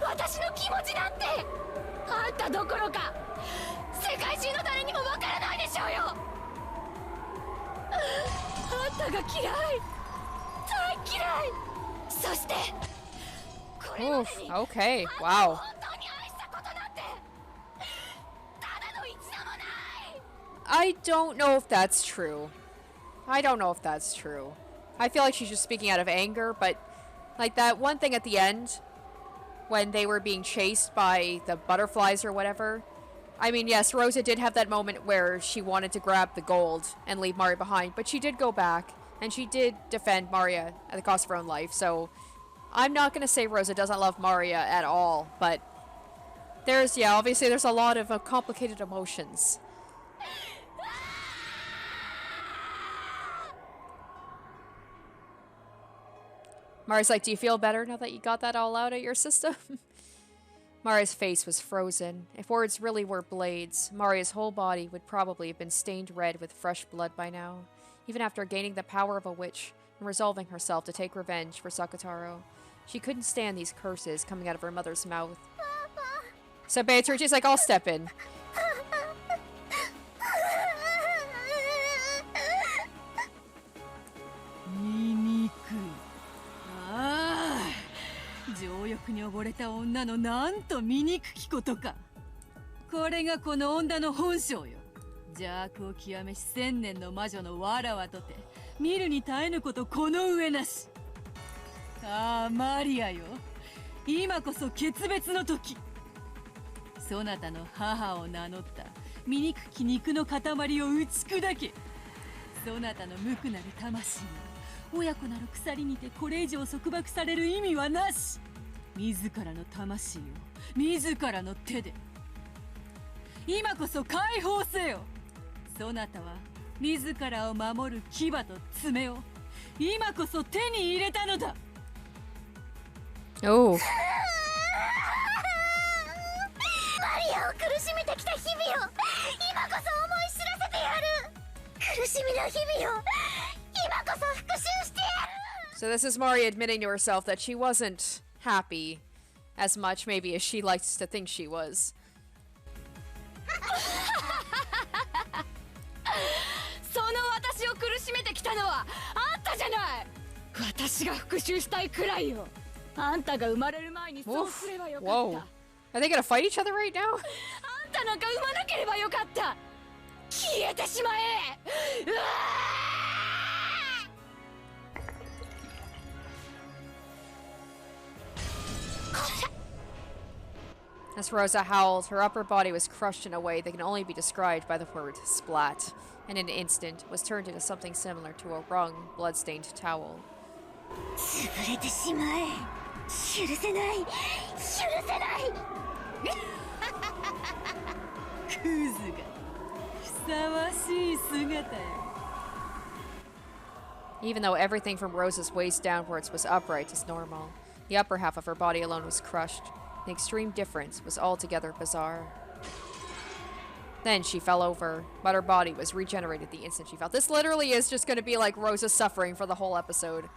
私の気持ちなんてあんたどころか世界中の誰にもわからないでしょうよ。あんたが嫌い、大嫌い。そしてこれまで
Oof,
に
okay,
あんたを
wow.
本当に愛したことなんてただの一度もない。
I don't know if that's true. I don't know if that's true. I feel like she's just speaking out of anger, but like that one thing at the end when they were being chased by the butterflies or whatever. I mean, yes, Rosa did have that moment where she wanted to grab the gold and leave Maria behind, but she did go back and she did defend Maria at the cost of her own life. So I'm not going to say Rosa doesn't love Maria at all, but there's, yeah, obviously there's a lot of complicated emotions. Maria's like, do you feel better now that you got that all out of your system? Maria's face was frozen. If words really were blades, Maria's whole body would probably have been stained red with fresh blood by now, even after gaining the power of a witch and resolving herself to take revenge for Sakataro. She couldn't stand these curses coming out of her mother's mouth. So Beatrice's like, I'll step in.
情欲に溺れた女のなんと醜きことか。これがこの女の本性よ。邪悪を極めし千年の魔女のわらわとて見るに耐えぬことこの上なし。ああマリアよ、今こそ決別の時。そなたの母を名乗った醜き肉の塊を打ち砕け。そなたの無垢なる魂が親子なる鎖にてこれ以上束縛される意味はなし。自らの魂を自らの手で今こそ解放せよ。そなたは自らを守る牙と爪を今こそ手に入れたのだ。
Oh.
マリアを苦しめてきた日々を今こそ思い知らせてやる。苦しみの日々を今こそ復讐してやる。
So this is Maria admitting to herself that she wasn't happy as much maybe as she likes to think she was.
その私を苦しめてきたのはあんたじゃない。私が復讐したいくらいよ。あんたが生まれる前にそうすればよかった。
Whoa. Are they gonna fight each other right now?
あんたなんか産まなければよかった。消えてしまえ。うわ
As Rosa howled, her upper body was crushed in a way that can only be described by the word splat, and in an instant was turned into something similar to a wrung, blood-stained towel.
潰れてしまえ。許せない許せない。
クズがふさわしい姿よ。
Even though everything from Rosa's waist downwards was upright as normal, the upper half of her body alone was crushed. The extreme difference was altogether bizarre. Then she fell over, but her body was regenerated the instant she fell. This literally is just going to be like Rosa suffering for the whole episode.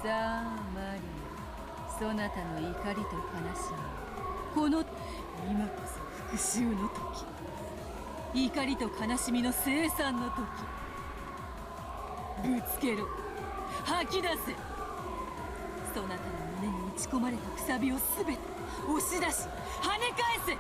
Sa さあマリア、そなたの怒りと悲しみ、この今こそ復讐の時、怒りと悲しみの生産の時、ぶつけろ、吐き出せ。そなたの胸に打ち込まれたくさびをすべて押し出し跳ね返せ。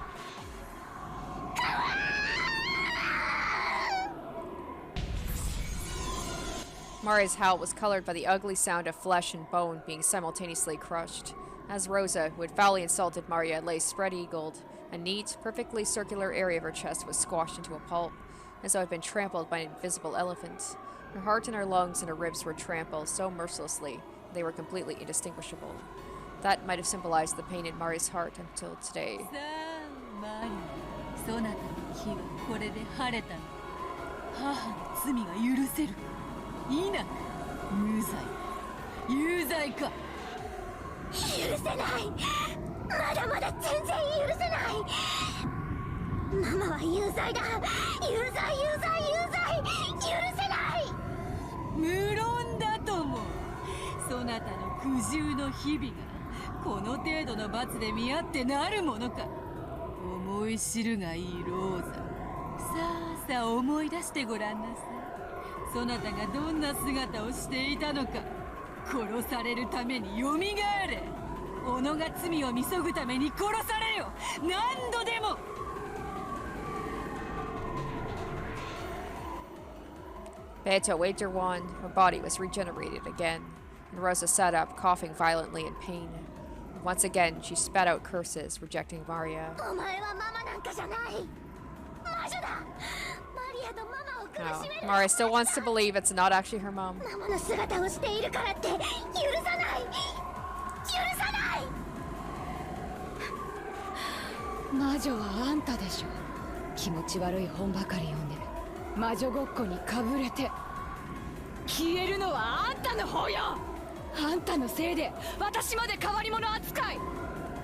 Maria's howl was colored by the ugly sound of flesh and bone being simultaneously crushed. As Rosa, who had foully insulted Maria, lay spread-eagled, a neat, perfectly circular area of her chest was squashed into a pulp, as though it had been trampled by an invisible elephant. Her heart and her lungs and her ribs were trampled so mercilessly they were completely indistinguishable. That might have symbolized the pain in Maria's heart until today.
さあマリア、そなたの気はこれで晴れたの。母の罪が許せるか否か。無罪有罪か。
許せない。まだまだ全然許せない。ママは有罪だ。有罪有罪有罪。許せない。
無論だとも。そなたの苦渋の日々がこの程度の罰で見合ってなるものか。思い知るがいいローザ。さあさあ思い出してごらんなさい。そなたがどんな姿をしていたのか。殺されるためによみがえれ。己が罪を見そぐために殺されよ。何度でも。
Beato waved her wand. Her body was regenerated again, and Rosa sat up, coughing violently in pain. Once again, she spat out curses, rejecting Maria.
お前はママなんかじゃない。魔女だ。マリアとママを苦しめる。
Maria still wants to believe it's not actually her mom.
ママの姿をしているからって許さない。許さない。
魔女はあんたでしょ。気持ち悪い本ばかり読んで魔女ごっこにかぶれて消えるのはあんたの方よ。あんたのせいで私まで変わり者扱い。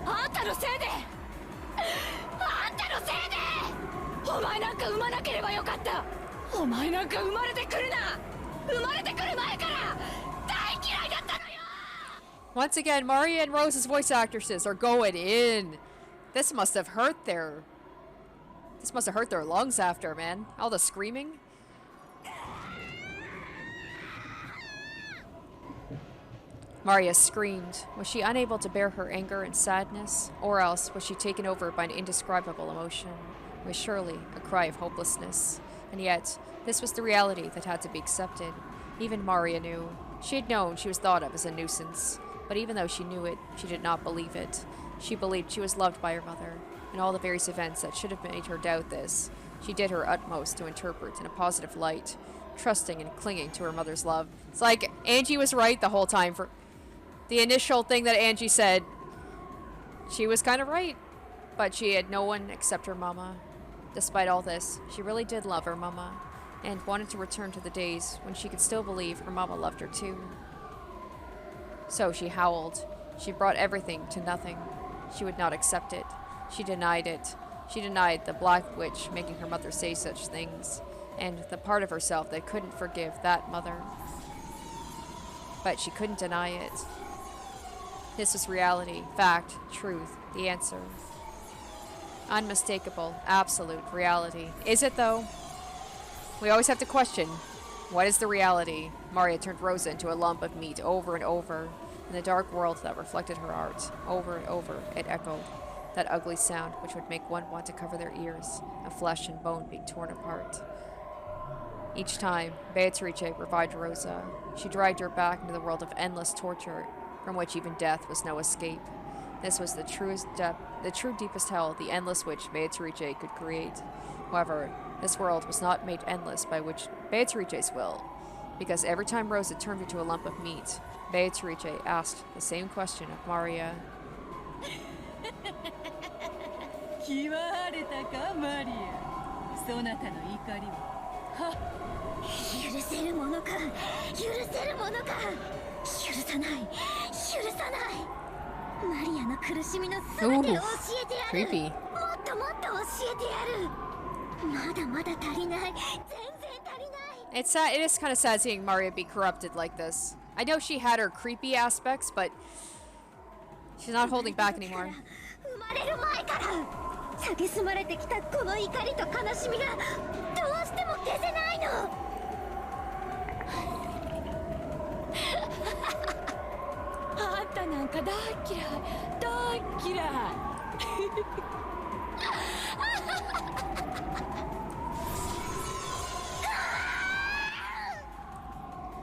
あんたのせいであんたのせいで。お前なんか産まなければよかった。お前なんか生まれてくるな。生まれてくる前から大嫌いだったのよ。
Once again, Maria and Rosa's voice actresses are going in. This must have hurt their lungs after, man. All the screaming. Maria screamed. Was she unable to bear her anger and sadness? Or else was she taken over by an indescribable emotion? It was surely a cry of hopelessness. And yet, this was the reality that had to be accepted. Even Maria knew. She had known she was thought of as a nuisance. But even though she knew it, she did not believe it. She believed she was loved by her mother, and all the various events that should have made her doubt this, she did her utmost to interpret in a positive light, trusting and clinging to her mother's love. It's like Angie was right the whole time. For the initial thing that Angie said, she was kind of right, but she had no one except her mama. Despite all this, she really did love her mama, and wanted to return to the days when she could still believe her mama loved her too. So she howled. She brought everything to nothing. She would not accept it. She denied it. She denied the Black Witch making her mother say such things, and the part of herself that couldn't forgive that mother. But she couldn't deny it. This was reality, fact, truth, the answer. Unmistakable, absolute reality. Is it though? We always have to question, what is the reality? Maria turned Rosa into a lump of meat over and over. In the dark world that reflected her art, over and over it echoed, that ugly sound which would make one want to cover their ears, of flesh and bone being torn apart. Each time, Beatrice revived Rosa. She dragged her back into the world of endless torture, from which even death was no escape. This was the true deepest hell the endless witch Beatrice could create. However, this world was not made endless by Beatrice's will, because every time Rosa turned into a lump of meat, Beatrice asked the same question of Maria.
気は晴れたかマリア。そなたの怒りは
許せるものか。許せるものか。許さない。許さない。マリアの苦しみの全てを教えてやる。
Creepy.
もっともっと教えてやる。まだまだ足りない。全然足りない。
It's sad. It is kind of sad seeing Maria be corrupted like this. I know she had her creepy aspects, but she's not holding back anymore.
生まれる前から蔑まれてきたこの怒りと悲しみがどうしても消せないの。
あんたなんか大嫌い大嫌い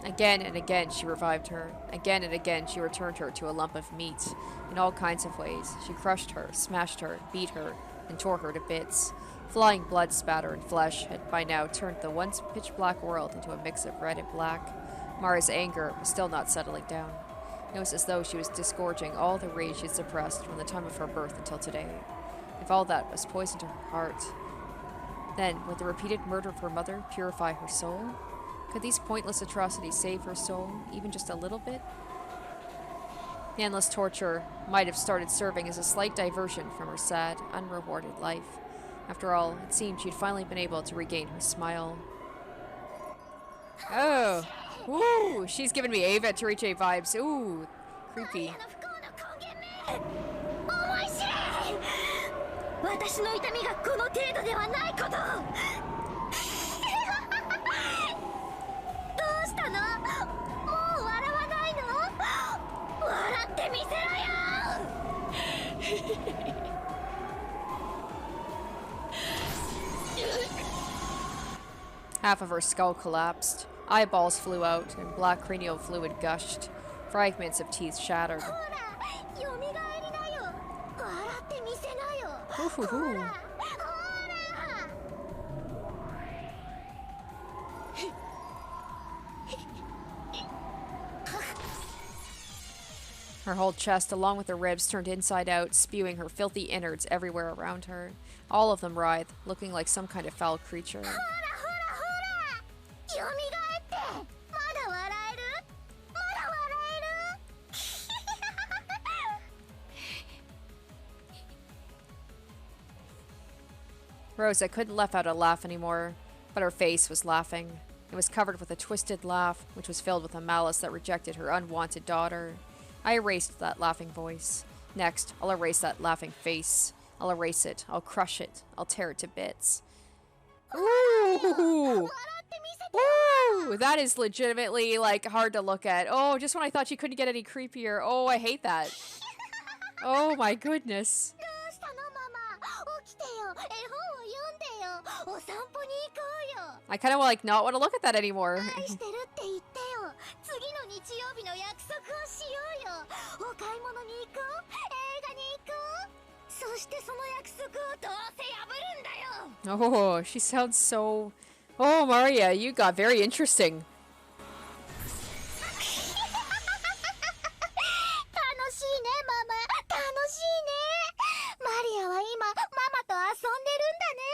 Again and again she revived her. Again and again she returned her to a lump of meat. In all kinds of ways, she crushed her, smashed her, beat her, and tore her to bits. Flying blood spatter and flesh had by now turned the once pitch-black world into a mix of red and black. Maria's anger was still not settling down. It was as though she was disgorging all the rage she had suppressed from the time of her birth until today. If all that was poison to her heart, then would the repeated murder of her mother purify her soul? Could these pointless atrocities save her soul, even just a little bit? The endless torture might have started serving as a slight diversion from her sad, unrewarded life. After all, it seemed she'd finally been able to regain her smile. Oh! Ooh! She's giving me Ava Toriche vibes. Ooh! Creepy.
私の痛みがこの程度ではないことをどうしたの？もう笑わないの？笑ってみせろよ
Half of her skull collapsed. Eyeballs flew out, and black cranial fluid gushed. Fragments of teeth shattered.
ほら、よみがえりなよ。笑ってみせなよ。
Ooh,
ほ
ooh.
ら、ほら。
Her whole chest, along with her ribs, turned inside out, spewing her filthy innards everywhere around her. All of them writhed, looking like some kind of foul creature.
ほらほらほら。よみがえって。まだ笑える？まだ笑える
Rosa couldn't let out a laugh anymore, but her face was laughing. It was covered with a twisted laugh, which was filled with a malice that rejected her unwanted daughter. I erased that laughing voice. Next, I'll erase that laughing face. I'll erase it. I'll crush it. I'll tear it to bits. Ooh! Ooh! That is legitimately, like, hard to look at. Oh, just when I thought she couldn't get any creepier. Oh, I hate that. Oh my goodness.
どうしたのママ？起きてよ。絵本を読んでよ。お散歩に行こうよ。
I kind of, like, not want to look at that anymore.
愛してるって言ってよ。次の日曜日の約束をしようよ。お買い物に行こう。映画に行こう。そしてその約束をどうせ破るんだよ。
Oh, she sounds so... Oh, Maria, you got very interesting.
楽しいねママ。楽しいね。マリアは今ママと遊んでるんだね。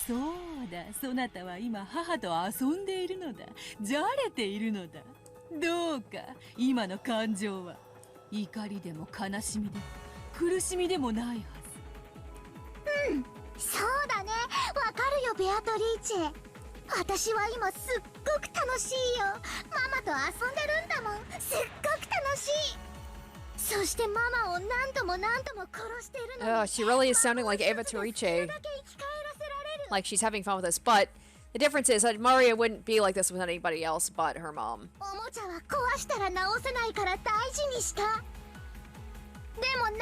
そうだ、そなたは今母と遊んでいるのだ。じゃれているのだ。どうか今の感情は怒りでも悲しみでも苦しみでもないはず。
うん、そうだね。わかるよベアトリーチェ。私は今すっごく楽しいよ。ママと遊んでるんだもん。すっごく楽しい。そしてママを何度も何度も殺してるのに。
Oh, she really is sounding like Ava Toriche. Like she's having fun with us, but the difference is that Maria wouldn't be like this with anybody else but her mom.
おもちゃは壊したら直せないから大事にした。でも治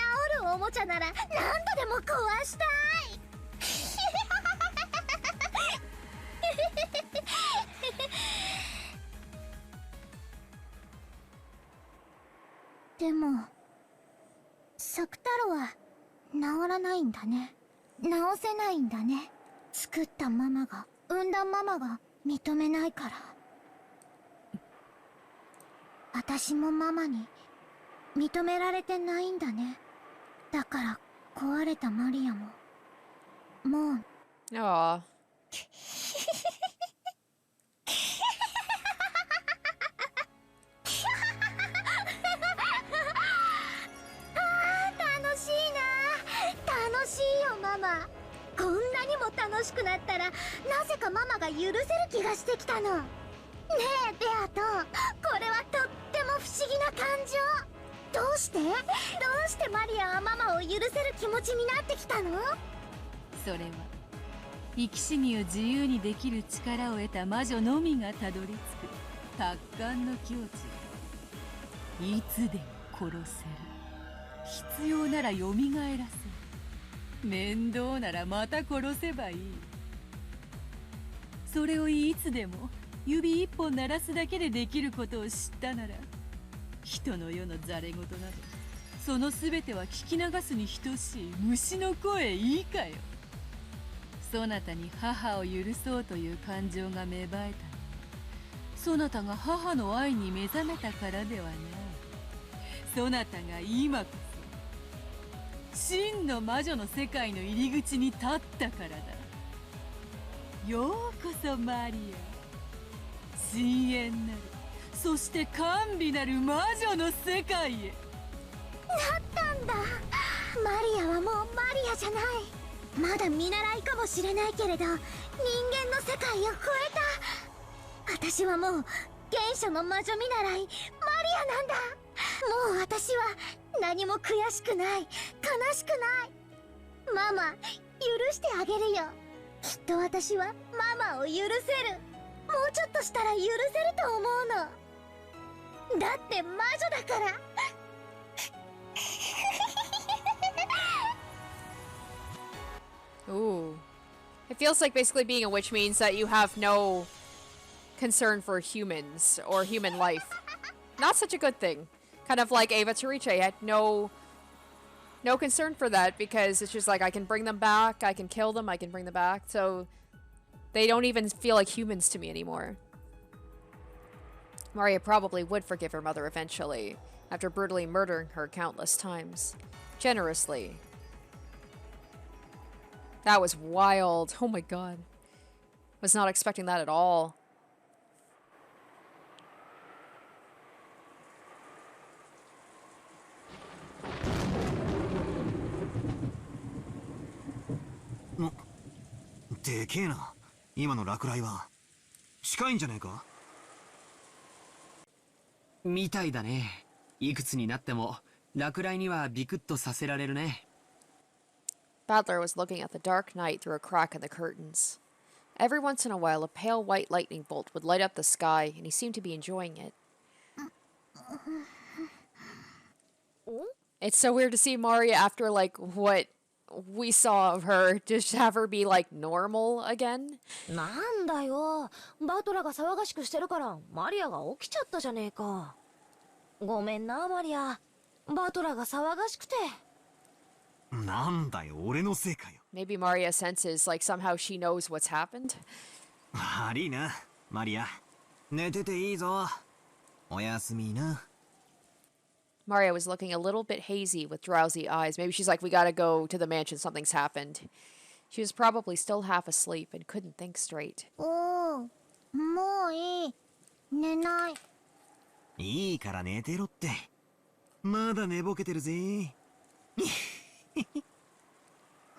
るおもちゃなら何度でも壊したい。でも作太郎は治らないんだね。治せないんだね。作ったママが産んだママが認めないから。私もママに認められてないんだね。だから壊れたマリアももう
Aw.
楽しいな。楽しいよママ。こんなにも楽しくなったらなぜかママが許せる気がしてきたの。ねえベアト、これはとっても不思議な感情。どうしてマリアはママを許せる気持ちになってきたの？
それは生き死にを自由にできる力を得た魔女のみがたどり着く達観の境地。いつでも殺せる。必要ならよみがえらせる。面倒ならまた殺せばいい。それをいつでも指一本鳴らすだけでできることを知ったなら、人の世のざれ言などその全ては聞き流すに等しい虫の声いいかよ。そなたに母を許そうという感情が芽生えたのは、そなたが母の愛に目覚めたからではない。そなたが今こそ真の魔女の世界の入り口に立ったからだ。ようこそマリア、深淵なる、そして甘美なる魔女の世界へ。
なったんだ。マリアはもうマリアじゃない。まだ見習いかもしれないけれど、人間の世界を超えた。私はもう原初の魔女見習いマリアなんだ。もう私は何も悔しくない、悲しくない。ママ、許してあげるよ。きっと私はママを許せる。もうちょっとしたら許せると思うの。だって魔女だから。
Ooh. It feels like basically being a witch means that you have no concern for humans or human life. Not such a good thing. Kind of like Ava Torice had no concern for that, because it's just like, I can bring them back, I can kill them, I can bring them back. So they don't even feel like humans to me anymore. Maria probably would forgive her mother eventually, after brutally murdering her countless times. Generously. That was wild. Oh my god. Was not expecting that at all.
Oh, でけえな、今の落雷は。近いんじゃねえか？
みたいだね。いくつになっても落雷にはビクッとさせられるね。
Badler was looking at the dark night through a crack in the curtains. Every once in a while, a pale white lightning bolt would light up the sky, and he seemed to be enjoying it. It's so weird to see Maria after, like, what we saw of her, just have her be, like, normal again.
なんだよ、バトラが騒がしくしてるからマリアが起きちゃったじゃねえか。ごめんなマリア、バトラが騒がしくて。
なんだよ、俺のせいかよ。
Maybe Maria senses, like, somehow she knows what's happened.
悪いな、マリア。寝てていいぞ。おやすみな。
Maria was looking a little bit hazy with drowsy eyes. Maybe she's like, we gotta go to the mansion, something's happened. She was probably still half asleep and couldn't think straight.
もういい。寝ない。
いいから寝てろって。まだ寝ぼけてるぜ。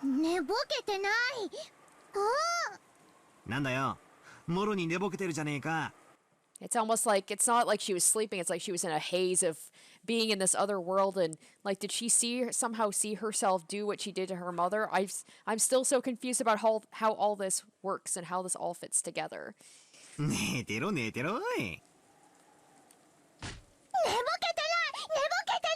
寝ぼけてない。
なんだよ、もろに寝ぼけてるじゃねえか。
It's almost like, it's not like she was sleeping, it's like she was in a haze of being in this other world, and, like, did she somehow see herself do what she did to her mother? I'm still so confused about how all this works and how this all fits together.
寝てろおい。
寝ぼけてない。寝ぼけて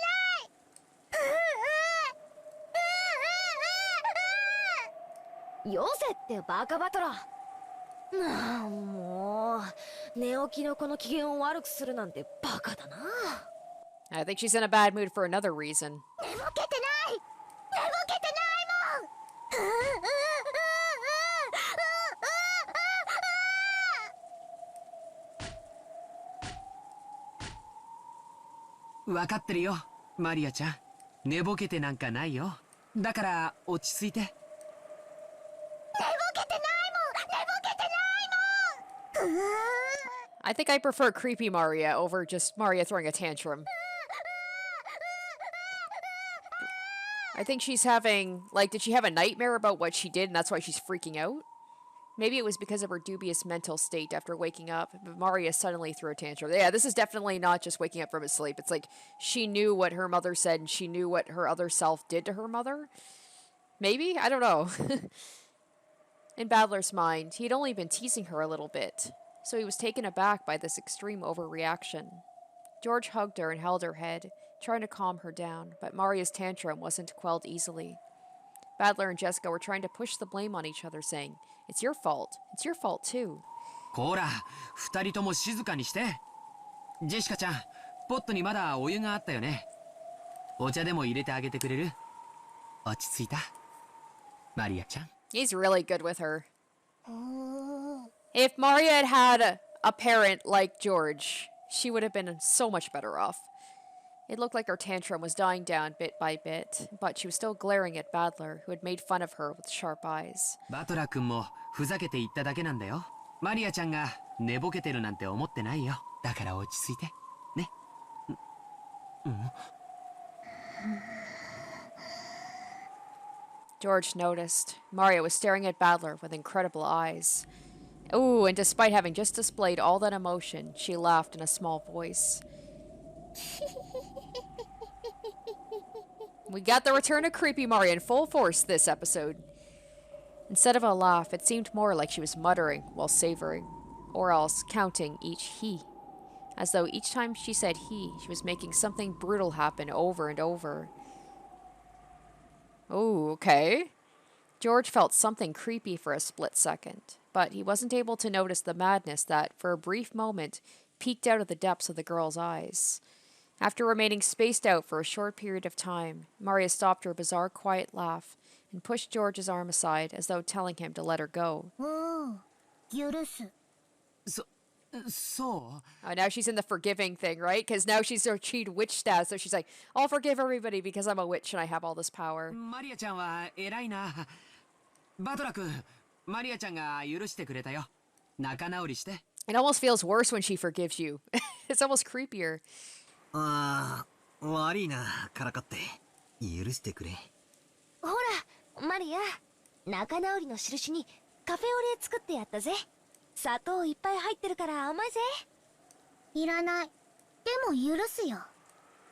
ない。
よせってバカバトラ。もう寝起きのこの機嫌を悪くするなんてバカだな。
I think she's in a bad mood for another reason.
寝ぼけてない。寝ぼけてないもん。
わかってるよ、マリアちゃん。寝ぼけてなんかないよ。だから落ち着いて。
I think I prefer creepy Maria over just Maria throwing a tantrum. I think she's having, like, did she have a nightmare about what she did and that's why she's freaking out? Maybe it was because of her dubious mental state after waking up, but Maria suddenly threw a tantrum. Yeah, this is definitely not just waking up from a sleep. It's like she knew what her mother said and she knew what her other self did to her mother. Maybe? I don't know. In Badler's mind, he had only been teasing her a little bit, so he was taken aback by this extreme overreaction. George hugged her and held her head, trying to calm her down, but Maria's tantrum wasn't quelled easily. Badler and Jessica were trying to push the blame on each other, saying, "It's your fault. It's your fault too."
こら、二人とも静かにして。ジェシカちゃん、ポットにまだお湯があったよね。お茶でも入れてあげてくれる？落ち着いた？マリアちゃん。
He's really good with her. If Maria had had a parent like George, she would have been so much better off. It looked like her tantrum was dying down bit by bit, but she was still glaring at Badler, who had made fun of her with sharp eyes.
バトラー君もふざけて言っただけなんだよ。マリアちゃんが寝ぼけてるなんて思ってないよ。だから落ち着いて。ね。
George noticed. Maria was staring at Badler with incredible eyes. Ooh, and despite having just displayed all that emotion, she laughed in a small voice. We got the return of creepy Maria in full force this episode. Instead of a laugh, it seemed more like she was muttering while savoring, or else counting each he. As though each time she said he, she was making something brutal happen over and over. Oh, okay. George felt something creepy for a split second, but he wasn't able to notice the madness that, for a brief moment, peeked out of the depths of the girl's eyes. After remaining spaced out for a short period of time, Maria stopped her bizarre quiet laugh and pushed George's arm aside as though telling him to let her go.
Oh, 許す。
そう。
Oh, now she's in the forgiving thing, right? Because now she's achieved witch status, so she's like, I'll forgive everybody because I'm a witch and I have all this power.
マリアちゃんは偉いな。バトラ君、マリアちゃんが許してくれたよ。仲直りして。
It almost feels worse when she forgives you. It's almost creepier.
ああ、悪いな、からかって。許してくれ。
ほら、マリア、仲直りの印にカフェオレ作ってやったぜ。砂糖いっぱい入ってるから甘いぜ。
いらない。でも許すよ。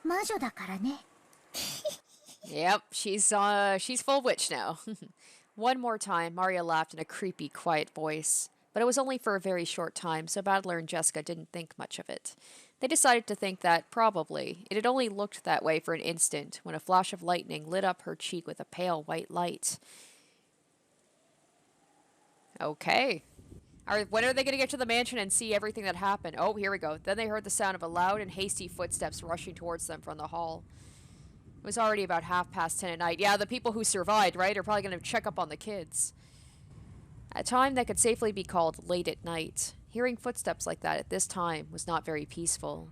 魔女だからね。
Yep, she's full witch now. One more time, Maria laughed in a creepy, quiet voice. But it was only for a very short time, so Badler and Jessica didn't think much of it. They decided to think that, probably, it had only looked that way for an instant when a flash of lightning lit up her cheek with a pale white light. Okay. When are they going to get to the mansion and see everything that happened? Oh, here we go. Then they heard the sound of a loud and hasty footsteps rushing towards them from the hall. It was already about 10:30 at night. Yeah, the people who survived, right, are probably going to check up on the kids. A time that could safely be called late at night. Hearing footsteps like that at this time was not very peaceful.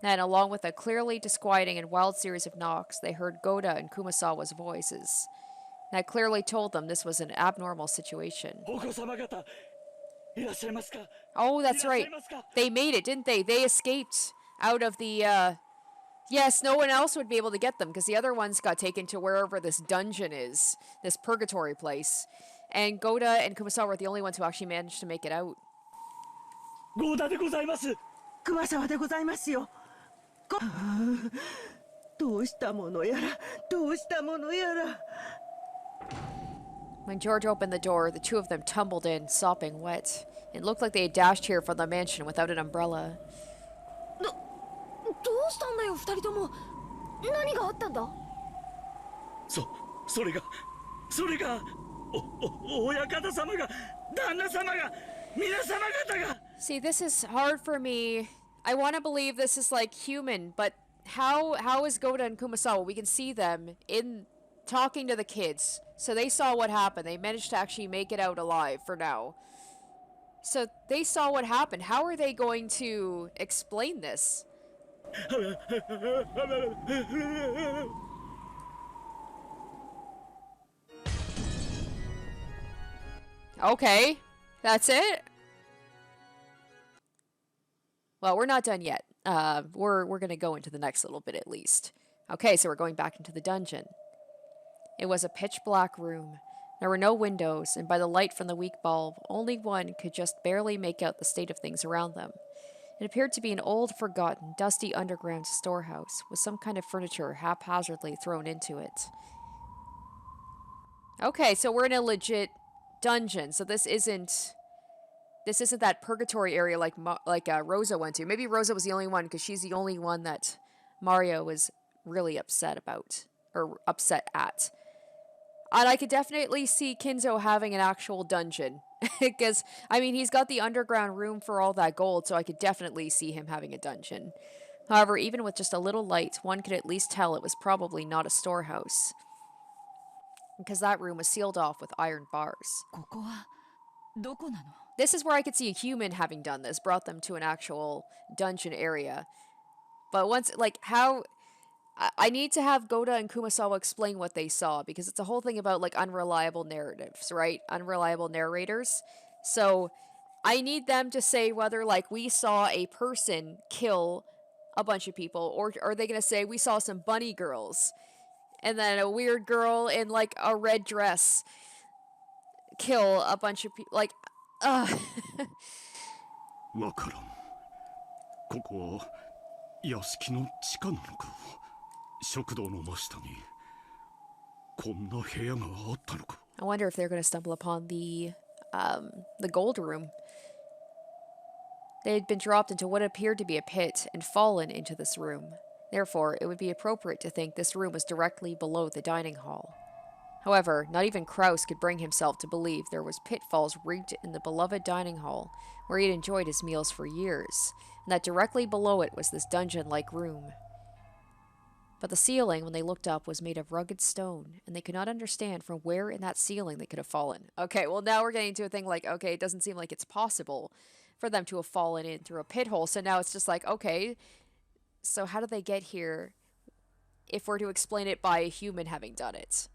Then, along with a clearly disquieting and wild series of knocks, they heard Goda and Kumasawa's voices. That clearly told them this was an abnormal situation. Oh, that's right. They made it, didn't they? They escaped out of the, Yes, no one else would be able to get them because the other ones got taken to wherever this dungeon is, this purgatory place. And Goda and Kumasawa were the only ones who actually managed to make it out.
ゴーダでございます。熊沢でございますよ。どうしたものやら、どうしたものやら。
When George opened the door, the two of them tumbled in, sopping wet. It looked like they had dashed here from the mansion without an umbrella.
どうしたんだよ、二人とも。何があったんだ？
それが、親方様が、旦那様が、皆様方が。
See, this is hard for me. I want to believe this is like human, but how is Goda and Kumasawa? We can see them in talking to the kids. So they saw what happened. They managed to actually make it out alive for now. So they saw what happened. How are they going to explain this? Okay, that's it. Well, we're not done yet. We're gonna go into the next little bit at least. Okay, so we're going back into the dungeon. It was a pitch black room. There were no windows, and by the light from the weak bulb, only one could just barely make out the state of things around them. It appeared to be an old, forgotten, dusty underground storehouse, with some kind of furniture haphazardly thrown into it. Okay, so we're in a legit dungeon. So this isn't that purgatory area like Rosa went to. Maybe Rosa was the only one because she's the only one that Mario was really upset about or upset at. And I could definitely see Kinzo having an actual dungeon because I mean he's got the underground room for all that gold, so I could definitely see him having a dungeon. However, even with just a little light, one could at least tell it was probably not a storehouse, because that room was sealed off with iron bars.
ここはどこなの?
This is where I could see a human having done this, brought them to an actual dungeon area. But once, like, how... I need to have Goda and Kumasawa explain what they saw, because it's a whole thing about, like, unreliable narratives, right? Unreliable narrators. So, I need them to say whether, like, we saw a person kill a bunch of people, or are they going to say we saw some bunny girls, and then a weird girl in, like, a red dress kill a bunch of people, like,
わからん。ここは屋敷の地下なのか。食堂の真下にこんな部屋があったのか。
I wonder if they're going to stumble upon the gold room. They had been dropped into what appeared to be a pit and fallen into this room. Therefore, it would be appropriate to think this room was directly below the dining hall. However, not even Kraus could bring himself to believe there was pitfalls rigged in the beloved dining hall, where he had enjoyed his meals for years, and that directly below it was this dungeon-like room. But the ceiling, when they looked up, was made of rugged stone, and they could not understand from where in that ceiling they could have fallen. Okay, well now we're getting to a thing like, okay, it doesn't seem like it's possible for them to have fallen in through a pit hole, so now it's just like, okay, so how did they get here if we're to explain it by a human having done it?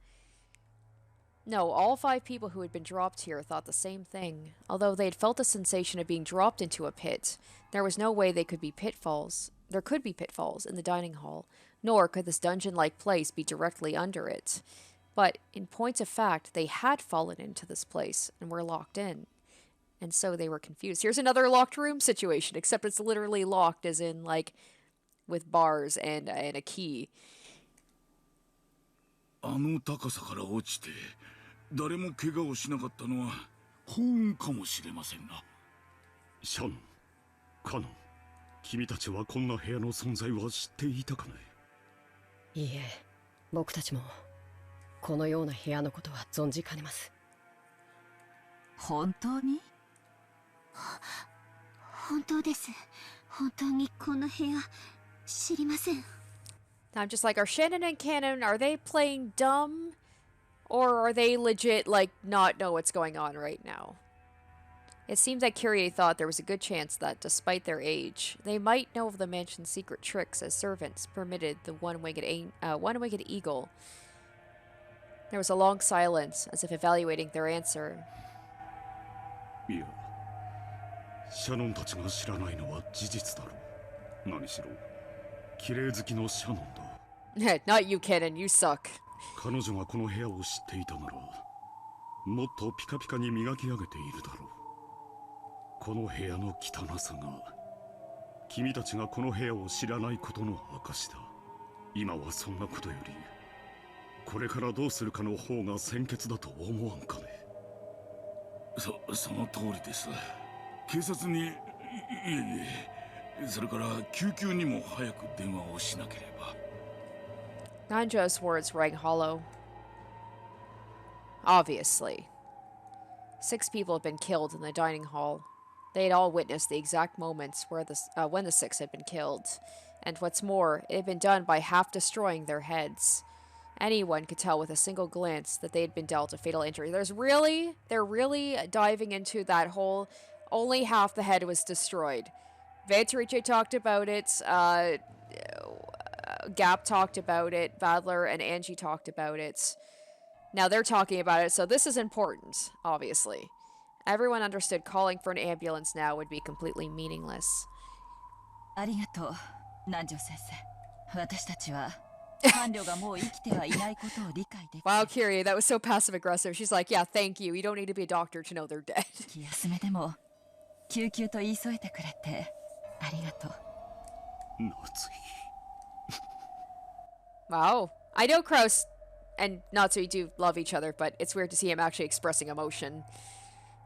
No, all 5 people who had been dropped here thought the same thing. Although they had felt the sensation of being dropped into a pit, there was no way there could be pitfalls in the dining hall, nor could this dungeon-like place be directly under it. But, in point of fact, they had fallen into this place and were locked in. And so they were confused. Here's another locked room situation, except it's literally locked as in, like, with bars and a key.
あの高さから落ちて誰も怪我をしなかったのは幸運かもしれませんな。
シャン、カノン、君たちはこんな部屋の存在は知っていたかね。
いいえ、僕たちもこのような部屋のことは存じかねます。
本当に？
本当です。本当にこんな部屋知りません。
I'm just like, are Shannon and Cannon, are they playing dumb? Or are they legit, like, not know what's going on right now? It seems that Kyrie thought there was a good chance that, despite their age, they might know of the mansion's secret tricks as servants permitted the one-winged eagle. There was a long silence, as if evaluating their answer.
いや、シャノンたちが知らないのは事実だろう。何しろ、綺麗好きのシャノンだ。
Not you, Cannon, you suck.
彼女がこの部屋を知っていたなら、もっとピカピカに磨き上げているだろう。この部屋の汚さが、君たちがこの部屋を知らないことの証だ。今はそんなことより、これからどうするかの方が先決だと思わんかね。
その通りです。警察に、いえ、それから救急にも早く電話をしなければ。
Nanjo's words rang hollow. Obviously. 6 people had been killed in the dining hall. They had all witnessed the exact moments where when the 6 had been killed. And what's more, it had been done by half destroying their heads. Anyone could tell with a single glance that they had been dealt a fatal injury. They're really diving into that whole, only half the head was destroyed. Vanterice talked about it, Gap talked about it, Vadler and Angie talked about it. Now they're talking about it, so this is important, obviously. Everyone understood calling for an ambulance now would be completely meaningless.
ありがとう、南條先生。私たちは伴侶がもう生きてはいないことを理解できて。
Wow, Kyrie, that was so passive-aggressive. She's like, yeah, thank you. You don't need to be a doctor to know they're dead.
気休めでも救急と言い添えてくれてありがとう。
夏井。
Wow. I know Kraus and Natsui do love each other, but it's weird to see him actually expressing emotion.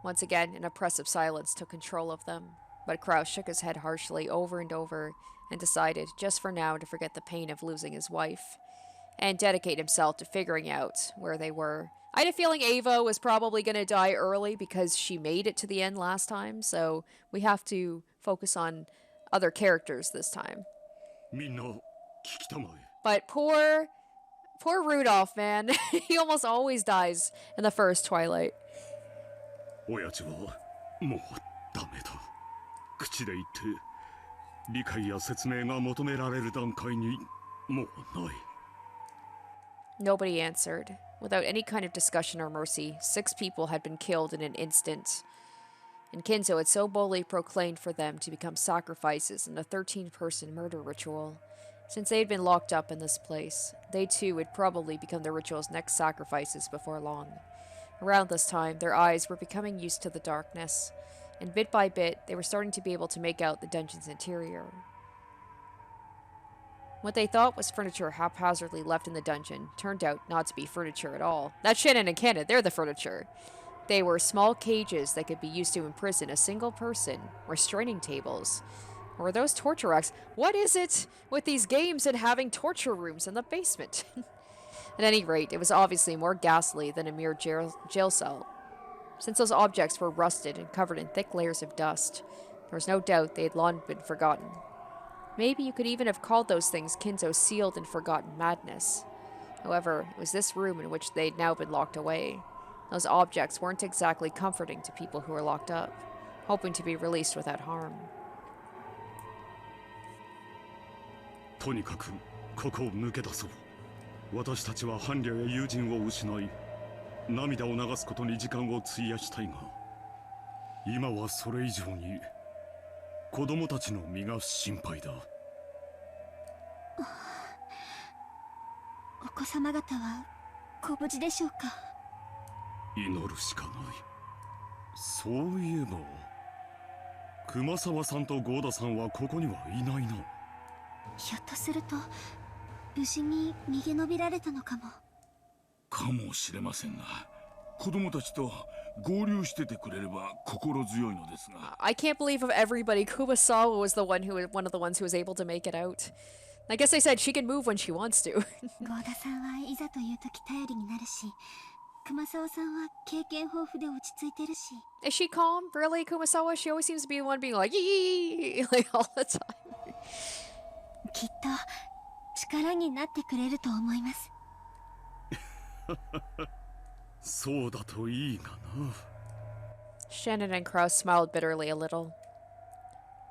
Once again, an oppressive silence took control of them, but Kraus shook his head harshly over and over and decided, just for now, to forget the pain of losing his wife and dedicate himself to figuring out where they were. I had a feeling Ava was probably going to die early because she made it to the end last time, so we have to focus on other characters this time. But poor Rudolph, man. He almost always dies in the first Twilight.
親父はもうダメだ。口で言って理解や説明が求められる段階にもうない。
Nobody answered. Without any kind of discussion or mercy, 6 people had been killed in an instant. And Kinzo had so boldly proclaimed for them to become sacrifices in a 13-person murder ritual. Since they had been locked up in this place, they too would probably become the ritual's next sacrifices before long. Around this time, their eyes were becoming used to the darkness, and bit by bit, they were starting to be able to make out the dungeon's interior. What they thought was furniture haphazardly left in the dungeon turned out not to be furniture at all. That's Shannon and Cannon, they're the furniture. They were small cages that could be used to imprison a single person, restraining tables. Or were those torture racks? What is it with these games and having torture rooms in the basement? At any rate, it was obviously more ghastly than a mere jail cell. Since those objects were rusted and covered in thick layers of dust, there was no doubt they had long been forgotten. Maybe you could even have called those things Kinzo's sealed and forgotten madness. However, it was this room in which they'd now been locked away. Those objects weren't exactly comforting to people who were locked up, hoping to be released without harm.
とにかくここを抜け出そう。私たちは伴侶や友人を失い、涙を流すことに時間を費やしたいが、今はそれ以上に子供たちの身が心配だ。
お子様方はご無事でしょうか。
祈るしかない。そういえば、熊沢さんと郷田さんはここにはいないな。
ひょっとすると無事に逃げ延びられたのかも。
かもしれませんが、子供たちと合流しててくれれば心強いのですが。
I can't believe of everybody, Kumasawa was one of the ones who was able to make it out. I guess they said she can move when she wants to.
郷田さんはいざという時頼りになるし、熊沢さんは経験豊富で落ち着いてるし。
Is she calm? Really, Kumasawa? She always seems to be the one being like, yee, like all the time.
きっと力になってくれると思います。
そうだといいがな。
Shannon and Kraus smiled bitterly a little,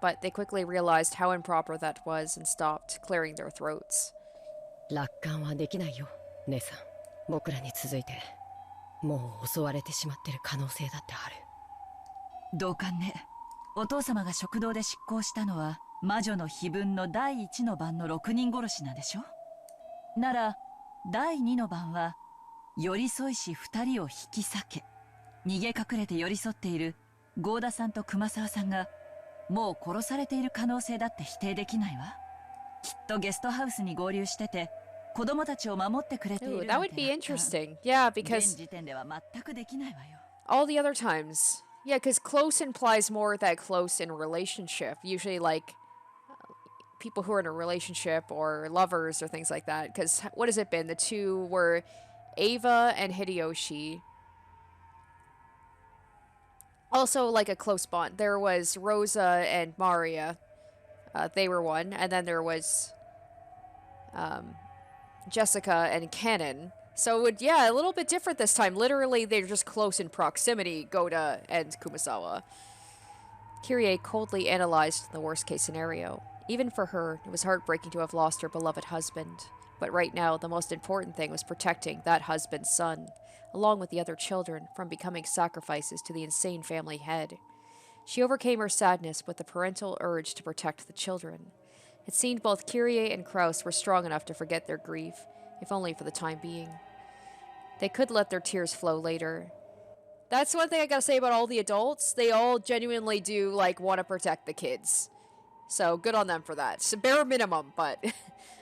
but they quickly realized how improper that was and stopped, clearing their throats.
楽観はできないよ、姉さん。僕らに続いてもう襲われてしまってる可能性だってある。
同感ね。お父様が食堂で執行したのは魔女の碑文の第1の番の6人殺しなんでしょ。なら第2の番は寄り添いし2人を引き裂け、逃げ隠れて寄り添っている郷田さんと熊沢さんがもう殺されている可能性だって否定できないわ。きっとゲストハウスに合流してて子供たちを守ってくれている
Ooh,
な
that
んて
would be interesting. Yeah,
現
because
時点では全くできないわよ。
all the other times. Yeah, because close implies more that close in relationship. Usually, like, people who are in a relationship or lovers or things like that. Because what has it been? The two were Ava and Hideyoshi. Also, like, a close bond. There was Rosa and Maria. They were one. And then there was Jessica and Cannon. So, yeah, a little bit different this time. Literally, they're just close in proximity, Goda and Kumasawa. Kyrie coldly analyzed the worst-case scenario. Even for her, it was heartbreaking to have lost her beloved husband. But right now, the most important thing was protecting that husband's son, along with the other children, from becoming sacrifices to the insane family head. She overcame her sadness with the parental urge to protect the children. It seemed both Kyrie and Kraus were strong enough to forget their grief, if only for the time being. They could let their tears flow later. That's one thing I gotta say about all the adults. They all genuinely do, like, want to protect the kids. So, good on them for that. It's a bare minimum, but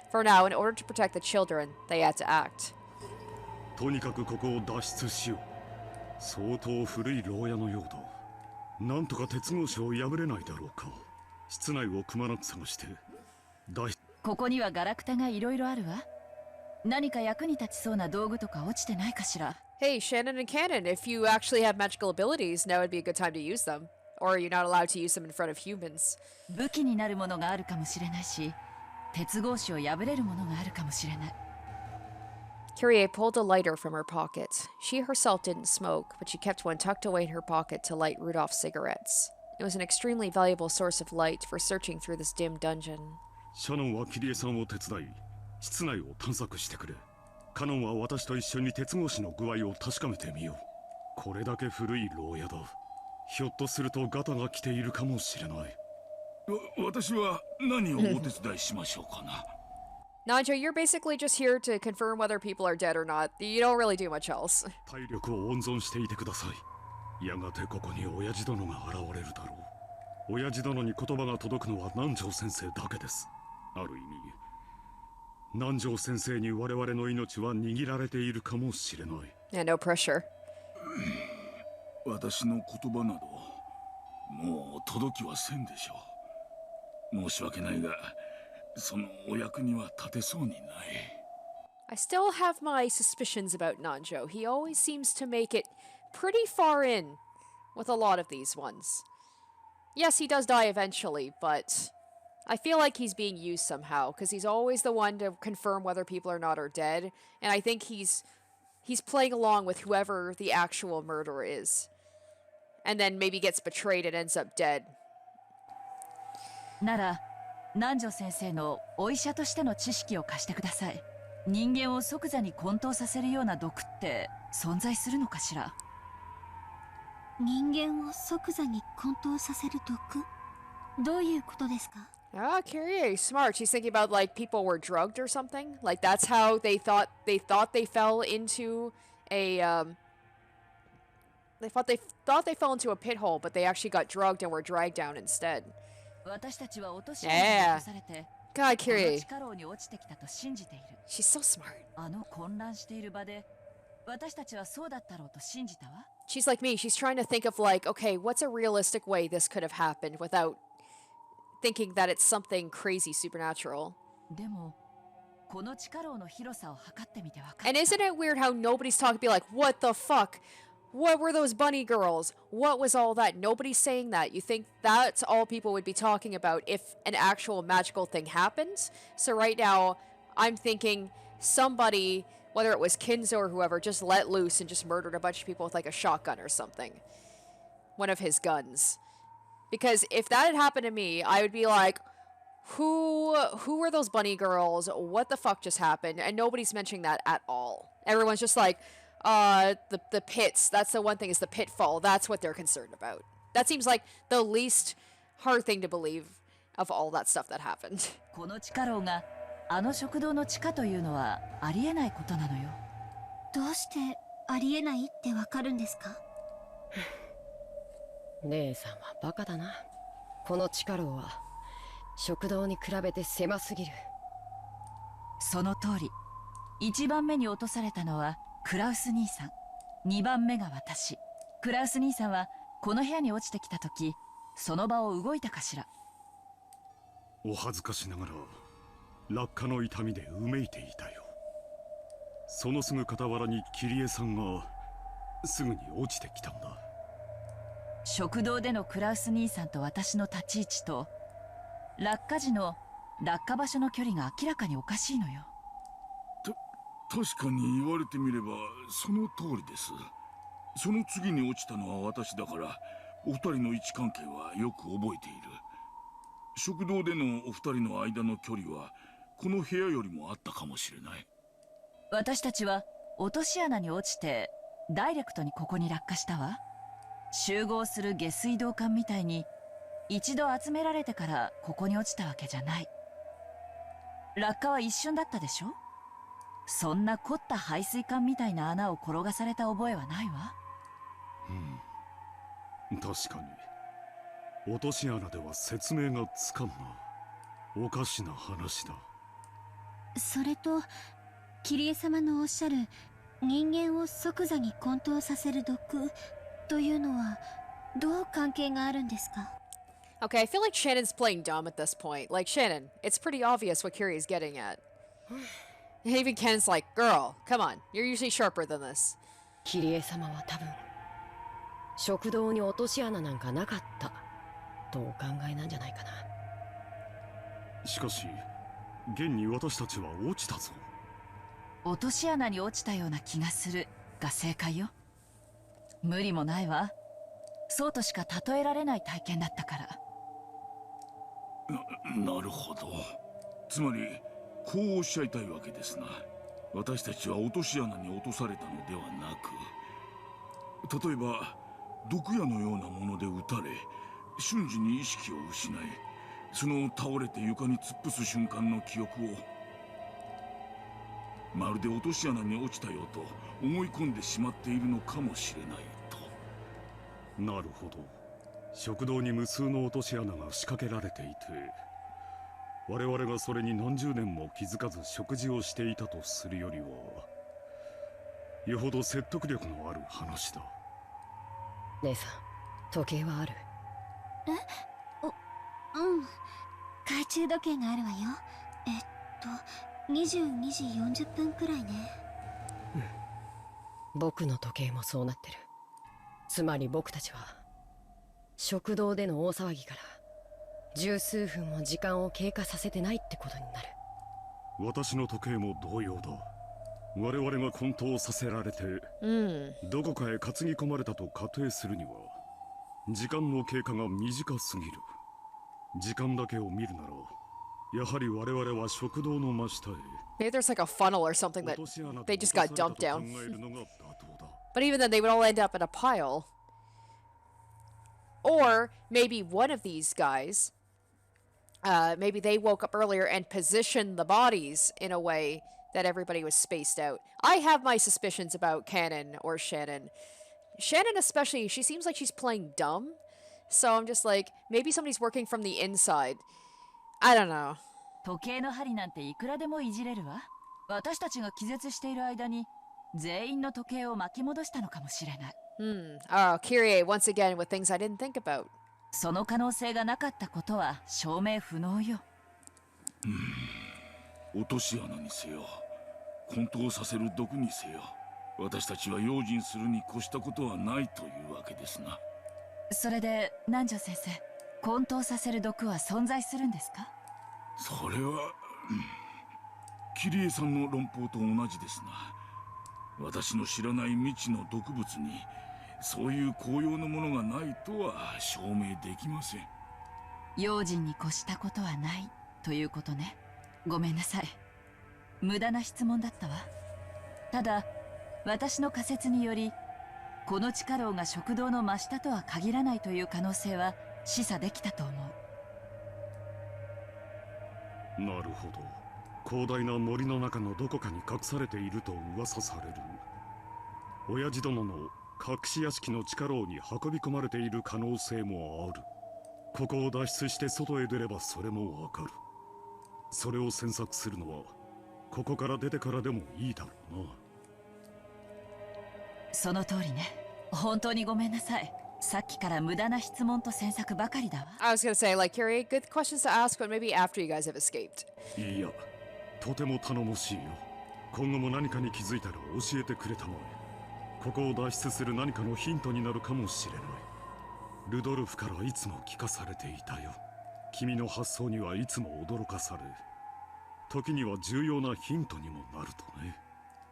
for now, in order to protect the children, they had to act.
とにかくここを脱出しよう。相当古い牢屋のようだ。なんとか鉄格子を破れないだろうか。室内をくまなく探して脱出。
ここにはガラクタがいろいろあるわ。何か役に立ちそうな道具とか落ちてないかしら。
Hey, Shannon and Cannon, if you actually have magical abilities, now would be a good time to use them. Or are you not allowed to use them in front of humans?
武器になるものがあるかもしれないし、鉄格子を破れるものがあるかもしれない。
Kyrie pulled a lighter from her pocket. She herself didn't smoke, but she kept one tucked away in her pocket to light Rudolph's cigarettes. It was an extremely valuable source of light for searching through this dim dungeon.
シャノンはキリエさんを手伝い、室内を探索してくれ。カノンは私と一緒に鉄格子の具合を確かめてみよう。これだけ古い牢屋だ。ひょっとするとガタが来ているかもしれない。
私は何をお手伝いしましょうかな。
Nanjo, you're basically just here to confirm whether people are dead or not. You don't really do much else.
体力を温存していてください。やがてここに親父殿が現れるだろう。親父殿に言葉が届くのは南條先生だけです。ある意味、南條先生に我々の命は握られているかもしれない。
Yeah, no pressure.
私の言葉などもう届きはせんでしょう。申し訳ないが、そのお役には立てそうにない。
I still have my suspicions about Nanjo. He always seems to make it pretty far in with a lot of these ones. Yes, he does die eventually, but I feel like he's being used somehow, because he's always the one to confirm whether people are not or dead, and I think he's playing along with whoever the actual murderer is. And then maybe gets betrayed and ends up dead.
なら、南條先生のお医者としての知識を貸してください。人間を即座に混沌させるような毒って存在するのかしら。
人間を即座に混沌させる毒？どういうことですか？
Ah, Kyrie, smart. She's thinking about like people were drugged or something. Like that's how they thought they fell into a they thought they fell into a pit hole, but they actually got drugged and were dragged down instead.
私たちは落とし穴に落とされて、
God,
この
Kyrie.
地下牢に落ちてきたと信じている。
She's so smart.
あの混乱している場で、私たちはそうだったろうと信じたわ。
She's like me. She's trying to think of like, okay, what's a realistic way this could have happened without thinking that it's something crazy supernatural.
でも、この地下牢の広さを測ってみてわかった。
And isn't it weird how nobody's talking, be like, what the fuck? What were those bunny girls? What was all that? Nobody's saying that. You think that's all people would be talking about if an actual magical thing happened? So right now, I'm thinking somebody, whether it was Kinzo or whoever, just let loose and just murdered a bunch of people with like a shotgun or something. One of his guns. Because if that had happened to me, I would be like, who were those bunny girls? What the fuck just happened? And nobody's mentioning that at all. Everyone's just like, the pits. That's the one thing, is the pitfall. That's what they're concerned about. That seems like the least hard thing to believe of all that stuff that happened.
この地下牢があの食堂の地下というのはありえないことなのよ。
どうしてありえないってわかるんですか？
姉さんはバカだな。この地下牢は食堂に比べて狭すぎる。
その通り。1番目に落とされたのはクラウス兄さん。2番目が私。クラウス兄さんはこの部屋に落ちてきた時、その場を動いたかしら。
お恥ずかしながら落下の痛みでうめいていたよ。そのすぐ傍らにキリエさんがすぐに落ちてきたんだ。
食堂でのクラウス兄さんと私の立ち位置と落下時の落下場所の距離が明らかにおかしいのよ。
確かに言われてみればその通りです。その次に落ちたのは私だから、お二人の位置関係はよく覚えている。食堂でのお二人の間の距離はこの部屋よりもあったかもしれない。
私たちは落とし穴に落ちてダイレクトにここに落下したわ。集合する下水道管みたいに一度集められてからここに落ちたわけじゃない。落下は一瞬だったでしょ。そんな凝った排水管みたいな穴を転がされた覚えはないわ。
確かに落とし穴では説明がつかんな。おかしな話だ。
それとキリエ様のおっしゃる人間を即座に混沌させる毒というのはどう関係があるんですか？
Okay, I feel like Shannon's playing dumb at this point. Like, Shannon, it's pretty obvious what Kiri's getting at. Even Ken's like, girl, come on, you're usually sharper than this.
キリエ様は多分食堂に落とし穴なんかなかったとお考えなんじゃないかな。
しかし現に私たちは落ちたぞ。
落とし穴に落ちたような気がするが正解よ。無理もないわ。そうとしか例えられない体験だったから。
なるほど。つまりこうおっしゃいたいわけですな。私たちは落とし穴に落とされたのではなく、例えば毒矢のようなもので撃たれ瞬時に意識を失い、その倒れて床に突っ伏す瞬間の記憶をまるで落とし穴に落ちたよと思い込んでしまっているのかもしれないと。
なるほど。食堂に無数の落とし穴が仕掛けられていて、我々がそれに何十年も気づかず食事をしていたとするよりは、よほど説得力のある話だ。
姉さん、時計はある？
うん。懐中時計があるわよ。22時40分くらいね。
僕の時計もそうなってる。つまり僕たちは食堂での大騒ぎから十数分も時間を経過させてないってことになる。
私の時計も同様だ。我々が混沌させられて、どこかへ担ぎ込まれたと仮定するには時間の経過が短すぎる。時間だけを見るならやはり我々は食堂の真下へ。
Maybe there's like a funnel or something that they just got dumped down. But even then, they would all end up in a pile. Or maybe one of these guys, maybe they woke up earlier and positioned the bodies in a way that everybody was spaced out. I have my suspicions about Cannon or Shannon. Shannon especially, she seems like she's playing dumb. So I'm just like, maybe somebody's working from the inside. I don't know.
時計の針なんていくらでもいじれるわ。私たちが気絶している間に全員の時計を巻き戻したのかもしれない。
Oh, Kyrie, once again with things I didn't think about.
その可能性がなかったことは証明不能よ。
落とし穴にせよ、混沌させる毒にせよ、私たちは用心するに越したことはないというわけですな。
それで南條先生、混沌させる毒は存在するんですか？
それはキリエさんの論法と同じですな。私の知らない未知の毒物にそういう効用のものがないとは証明できません。
用心に越したことはないということね。ごめんなさい。無駄な質問だったわ。ただ私の仮説により、この地下牢が食堂の真下とは限らないという可能性は示唆できたと思う。
なるほど。広大な森の中のどこかに隠されていると噂される親父殿の隠し屋敷の地下牢に運び込まれている可能性もある。ここを脱出して外へ出ればそれもわかる。それを詮索するのはここから出てからでもいいだろうな。
その通りね。本当にごめんなさい。さっきから無駄な質問と詮索ばかりだわ。
I was gonna say, like, Kyrie, good questions to ask, but maybe after you guys have escaped.
いや、とても頼もしいよ。今後も何かに気づいたら教えてくれたまえ。ここを脱出する何かのヒントになるかもしれない。ルドルフからいつも聞かされていたよ。君の発想にはいつも驚かされ、時には重要なヒントにもなるとね。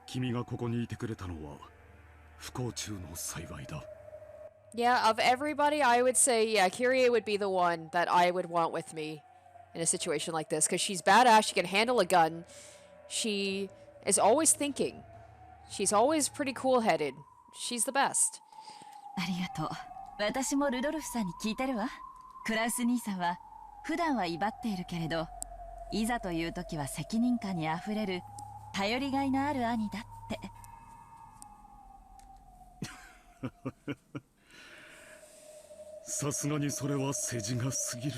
君がここにいてくれたのは不幸中の幸いだ。
Yeah, of everybody, I would say, yeah, Kyrie would be the one that I would want with me in a situation like this, because she's badass, she can handle a gun, she is always thinking, she's always pretty cool-headed, she's the best.
ありがとう。私もルドルフさんに聞いてるわ。クラウス兄さんは普段は威張っているけれど、いざという時は責任感にあふれる頼りがいのある兄だって。
さすがにそれは世辞が過ぎる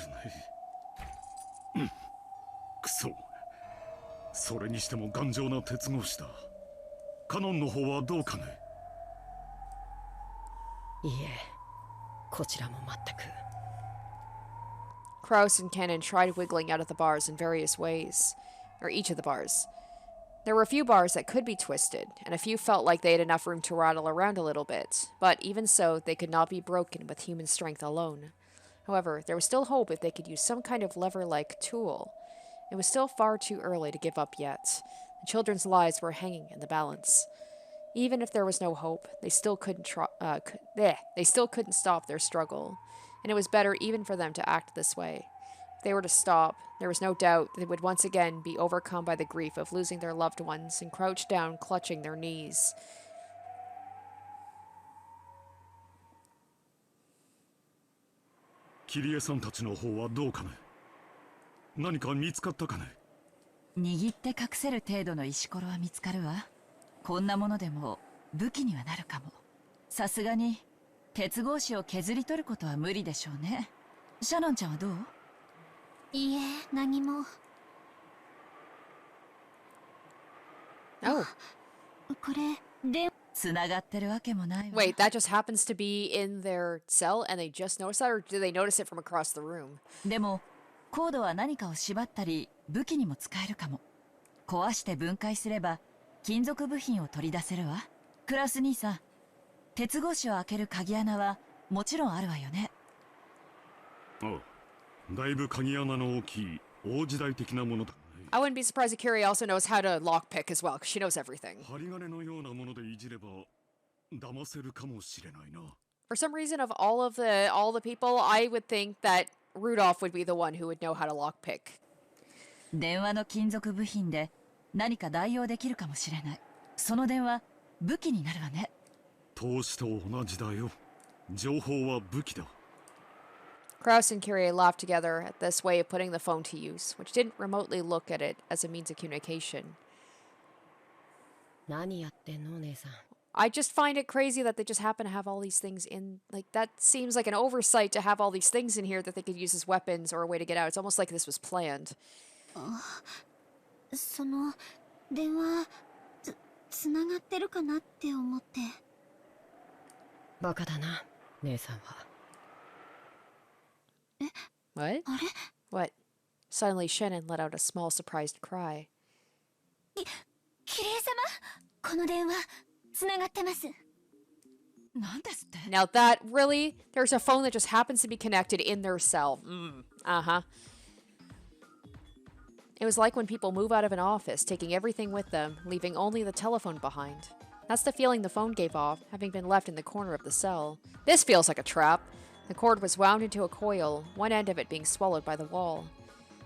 ね。くそ。それにしても頑丈な鉄格子だ。カノンの方はどうかね。
いいえ、こちらも全く。
Kraus and Cannon tried wiggling out of the bars in various ways, or each of the bars. There were a few bars that could be twisted, and a few felt like they had enough room to rattle around a little bit, but even so, they could not be broken with human strength alone. However, there was still hope if they could use some kind of lever-like tool. It was still far too early to give up yet. The children's lives were hanging in the balance. Even if there was no hope, they still couldn't stop their struggle, and it was better even for them to act this way. If they were to stop, there was no doubt they would once again be overcome by the grief of losing their loved ones and crouch down, clutching their knees.
キリエさんたちの方はどうかね。何か見つかったかね。
握って隠せる程度の石ころは見つかるわ。こんなものでも武器にはなるかも。さすがに鉄格子を削り取ることは無理でしょうね。シャノンちゃんはどう？
いいえ、何も。
Oh.
これで
つながってるわけもないわ。
Wait, that just happens to be in their cell and they just noticed that, or do they notice it from across the room?
でもコードは何かを縛ったり武器にも使えるかも。壊して分解すれば金属部品を取り出せるわ。クラス兄さん、鉄格子を開ける鍵穴はもちろんあるわよね。
ああ、だいぶ鍵穴の大きい大時代的なものだね。
I wouldn't be surprised if Curie also knows how to lockpick as well, because she knows everything.
針金のようなものでいじれば騙せるかもしれないな。
For some reason, of all the people, I would think that Rudolph would be the one who would know how to lockpick.
電話の金属部品で何か代用できるかもしれない。その電話武器になるわね。
投資と同じだよ。情報は武器だ。
Kraus and Curie laughed together at this way of putting the phone to use, which didn't remotely look at it as a means of communication.
何やってんの、姉さん。
I just find it crazy that they just happen to have all these things in. Like, that seems like an oversight to have all these things in here that they could use as weapons or a way to get out. It's almost like this was planned.
その電話つながってるかなって思って。
バカだな、姉さんは。
What?
あれ？
What? Suddenly, Shannon let out a small, surprised cry.
キリエ様、この電話つながってます。
なんですって？
Now that, really? There's a phone that just happens to be connected in their cell. Uh-huh. It was like when people move out of an office, taking everything with them, leaving only the telephone behind. That's the feeling the phone gave off, having been left in the corner of the cell. This feels like a trap. The cord was wound into a coil, one end of it being swallowed by the wall.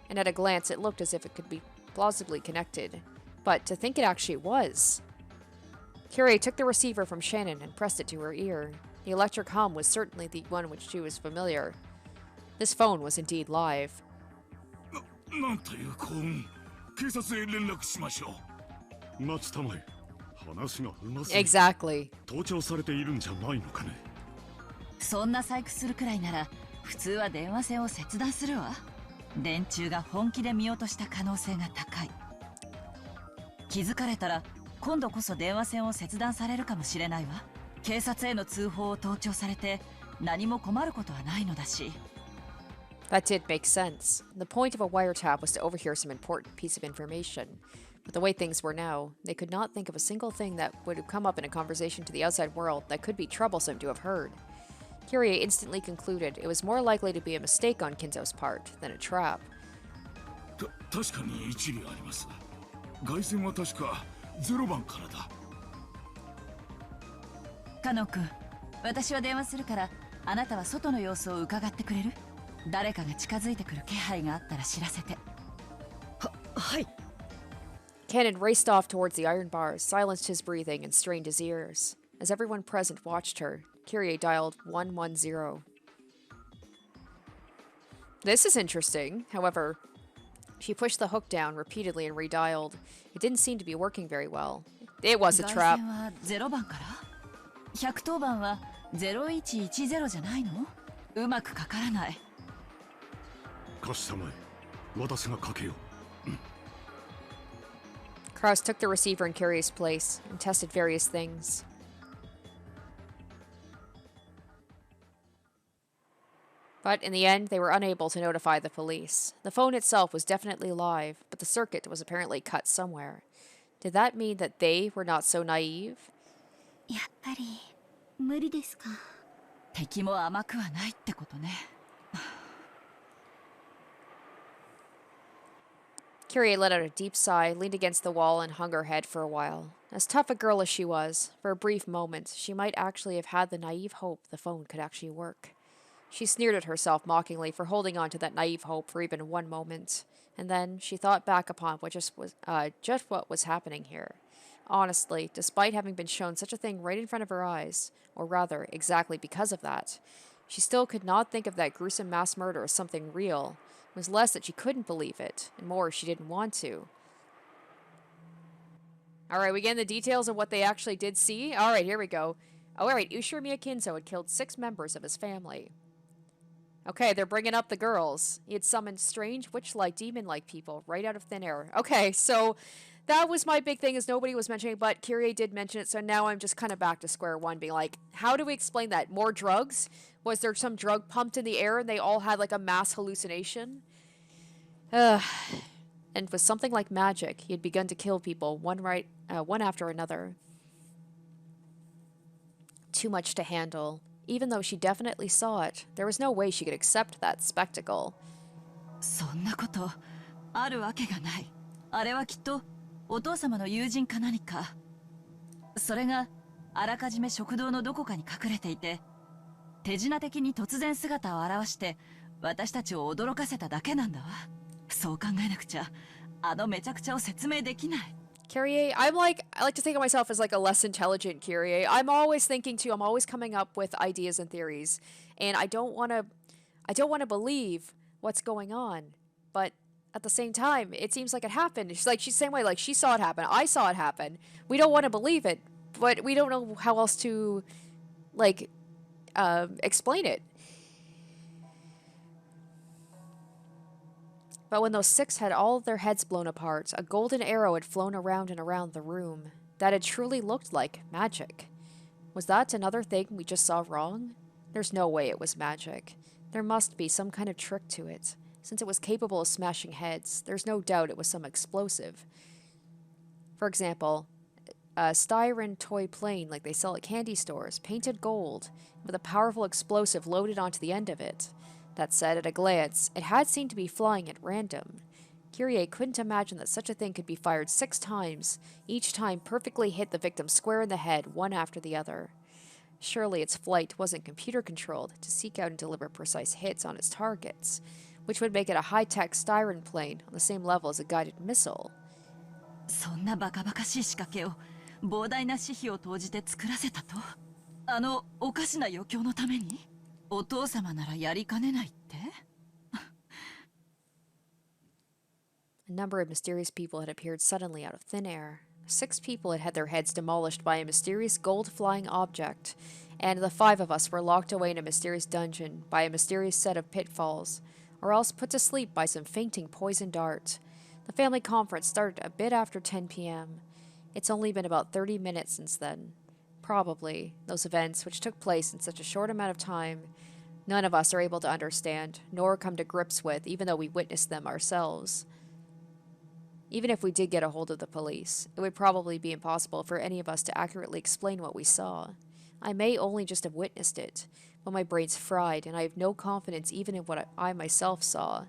And at a glance, it looked as if it could be plausibly connected. But to think it actually was. Curie took the receiver from Shannon and pressed it to her ear. The electric hum was certainly the one which she was familiar. This phone was indeed live.
なんという幸運。警察へ連絡しましょう。
待ちたまえ。話がうますぎ。
Exactly.
盗聴されているんじゃないのかね。
そんな細工するくらいなら普通は電話線を切断するわ。電柱が本気で見落とした可能性が高い。気づかれたら今度こそ電話線を切断されるかもしれないわ。警察への通報を盗聴されて何も困ることはないのだし。
That did make sense. The point of a wiretap was to overhear some important piece of information. But the way things were now, they could not think of a single thing that would have come up in a conversation to the outside world that could be troublesome to have heard. Curie instantly concluded it was more likely to be a mistake on Kinzo's part than a trap.
確かに一理あります。外線は確か0番からだ。
カノ君、私は電話するからあなたは外の様子を伺ってくれる？誰かが近づいてくる気配があったら知らせて。
はい。
Cannon raced off towards the iron bars, silenced his breathing, and strained his ears. As everyone present watched her, Curie dialed 110. This is interesting. However, she pushed the hook down repeatedly and redialed. It didn't seem to be working very well. It was a trap.
外線は0番から110番は0110じゃないの？うまくかからない。
貸したまえ。私がかけよう。
Kraus took the receiver in Kyrie's place and tested various things. But in the end, they were unable to notify the police. The phone itself was definitely live, but the circuit was apparently cut somewhere. Did that mean that they were not so naive?
やっぱり無理ですか。
敵も甘くはないってことね。
Kyrie let out a deep sigh, leaned against the wall, and hung her head for a while. As tough a girl as she was, for a brief moment, she might actually have had the naive hope the phone could actually work. She sneered at herself mockingly for holding on to that naive hope for even one moment. And then she thought back upon just what was happening here. Honestly, despite having been shown such a thing right in front of her eyes, or rather, exactly because of that, she still could not think of that gruesome mass murder as something real. It was less that she couldn't believe it, and more she didn't want to. Alright, we get the details of what they actually did see. Alright, here we go. Oh, alright, Ushiro Miyakinzo had killed 6 members of his family. Okay, they're bringing up the girls. He had summoned strange witch-like, demon-like people right out of thin air. Okay, so that was my big thing, is nobody was mentioning, but Kyrie did mention it, so now I'm just kind of back to square one, being like, how do we explain that? More drugs? Was there some drug pumped in the air and they all had like a mass hallucination? And with something like magic, he had begun to kill people one after another. Too much to handle. Even though she definitely saw it, there was no way she could accept that spectacle.
そんなことあるわけがない。あれはきっとお父様の友人か何か。それがあらかじめ食堂のどこかに隠れていて、手品的に突然姿を現して私たちを驚かせただけなんだわ。そう考えなくちゃあのめちゃくちゃを説明できない。
Kyrie, I like to think of myself as like a less intelligent Kyrie. I'm always thinking too. I'm always coming up with ideas and theories, and I don't want to believe what's going on. But at the same time, it seems like it happened. She's the same way. Like, she saw it happen. I saw it happen. We don't want to believe it, but we don't know how else to explain it. But when those 6 had all of their heads blown apart, a golden arrow had flown around and around the room. That had truly looked like magic. Was that another thing we just saw wrong? There's no way it was magic. There must be some kind of trick to it. Since it was capable of smashing heads, there's no doubt it was some explosive. For example, a styrene toy plane like they sell at candy stores, painted gold, with a powerful explosive loaded onto the end of it. That said, at a glance, it had seemed to be flying at random. Kyrie couldn't imagine that such a thing could be fired 6 times, each time perfectly hit the victim square in the head, one after the other. Surely its flight wasn't computer-controlled to seek out and deliver precise hits on its targets, which would make it a high-tech styrene plane on the same level as a guided missile.
そんなバカバカしい仕掛けを膨大な私費を投じて作らせたと？あのおかしな余興のために？お父様ならやりかねないって？
A number of mysterious people had appeared suddenly out of thin air. 6 people had had their heads demolished by a mysterious gold-flying object, and the 5 of us were locked away in a mysterious dungeon by a mysterious set of pitfalls, or else put to sleep by some fainting poison dart. The family conference started a bit after 10 p.m. It's only been about 30 minutes since then. Probably, those events, which took place in such a short amount of time, none of us are able to understand, nor come to grips with, even though we witnessed them ourselves. Even if we did get a hold of the police, it would probably be impossible for any of us to accurately explain what we saw. I may only just have witnessed it, but my brain's fried, and I have no confidence even in what I myself saw.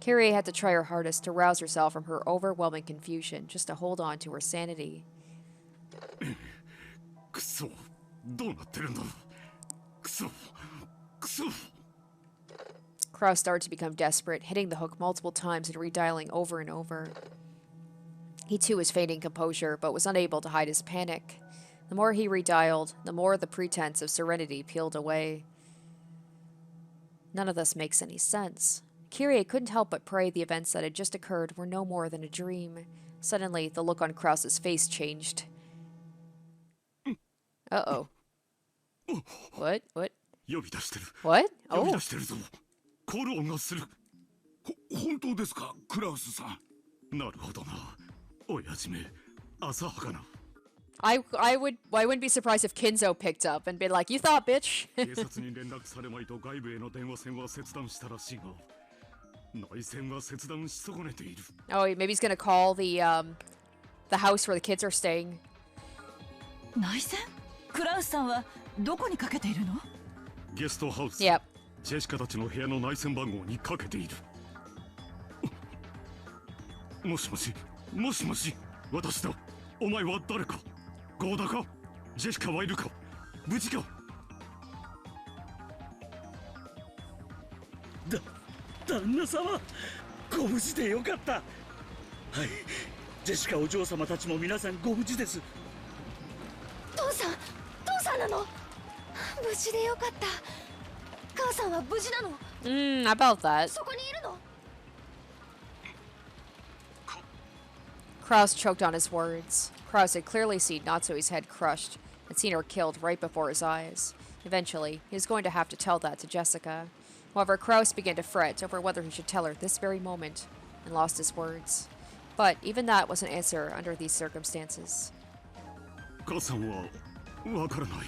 Kyrie had to try her hardest to rouse herself from her overwhelming confusion, just to hold on to her sanity.
くそ、どうなってるんだ。くそ、くそ。
Kraus started to become desperate, hitting the hook multiple times and redialing over and over. He too was feigning composure, but was unable to hide his panic. The more he redialed, the more the pretense of serenity peeled away. None of this makes any sense. Kyrie couldn't help but pray the events that had just occurred were no more than a dream. Suddenly, the look on Kraus's face changed. Uh-oh. What? What?
呼び出してる。
What?
呼び
Oh.
出してるぞ。コール音がする。
本当ですか、クラウスさん。
なるほどな。親父め、浅はかな。
I wouldn't be surprised if Kinzo picked up and been like, "You thought, bitch."
警察に連絡されまいと外部への電話線は切断したらしいが、内線は切断し損ねている。
Oh, maybe he's gonna call the house where the kids are staying.
内線？クラウスさんはどこにかけているの？
ゲストハウス。
Yep.
ジェシカたちの部屋の内線番号にかけている。もしもし、もしもし、私だ。お前は誰か？ゴーダか？ジェシカはいるか？無事か？
旦那様、ご無事でよかった。はい、ジェシカお嬢様たちも皆さんご無事です。
父さんなの？無事でよかった。母さんは無事なの？
About that.
そこにいるの
Kraus choked on his words. Kraus had clearly seen Natsui's head crushed and seen her killed right before his eyes. Eventually, he was going to have to tell that to Jessica. However, Kraus began to fret over whether he should tell her this very moment, and lost his words. But even that was an answer under these circumstances.
母さんはわからない。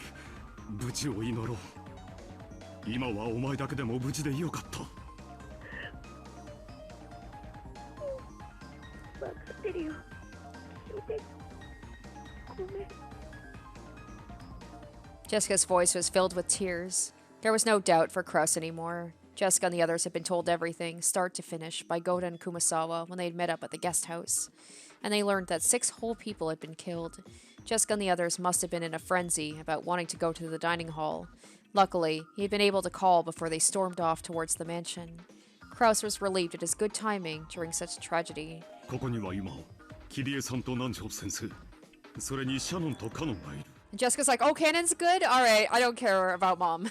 無事を祈ろう。今はお前だけでも無事でよかった。
分かってるよ。ごめん。
Jessica's voice was filled with tears. There was no doubt for Kraus anymore. Jessica and the others had been told everything, start to finish, by Goda and Kumasawa when they had met up at the guest house. And they learned that 6 whole people had been killed. Jessica and the others must have been in a frenzy about wanting to go to the dining hall. Luckily, he had been able to call before they stormed off towards the mansion. Kraus was relieved at his good timing during such a tragedy.
ここには今、キリエさんと南條先生、それにシャノンとカノンがいる。
Jessica's like, oh, Cannon's good? Alright, I don't care about mom.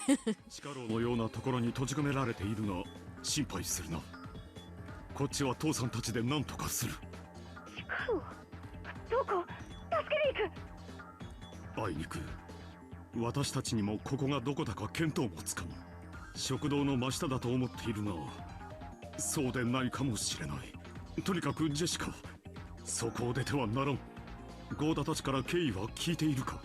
地下牢のようなところに閉じ込められているが、心配するな。こっちは父さんたちで何とかする。
地下牢？どこ？助けに行く。
あいにく、私たちにもここがどこだか見当もつかむ。食堂の真下だと思っているが、そうでないかもしれない。とにかくジェシカ、そこを出てはならん。ゴーダたちから経緯は聞いているか？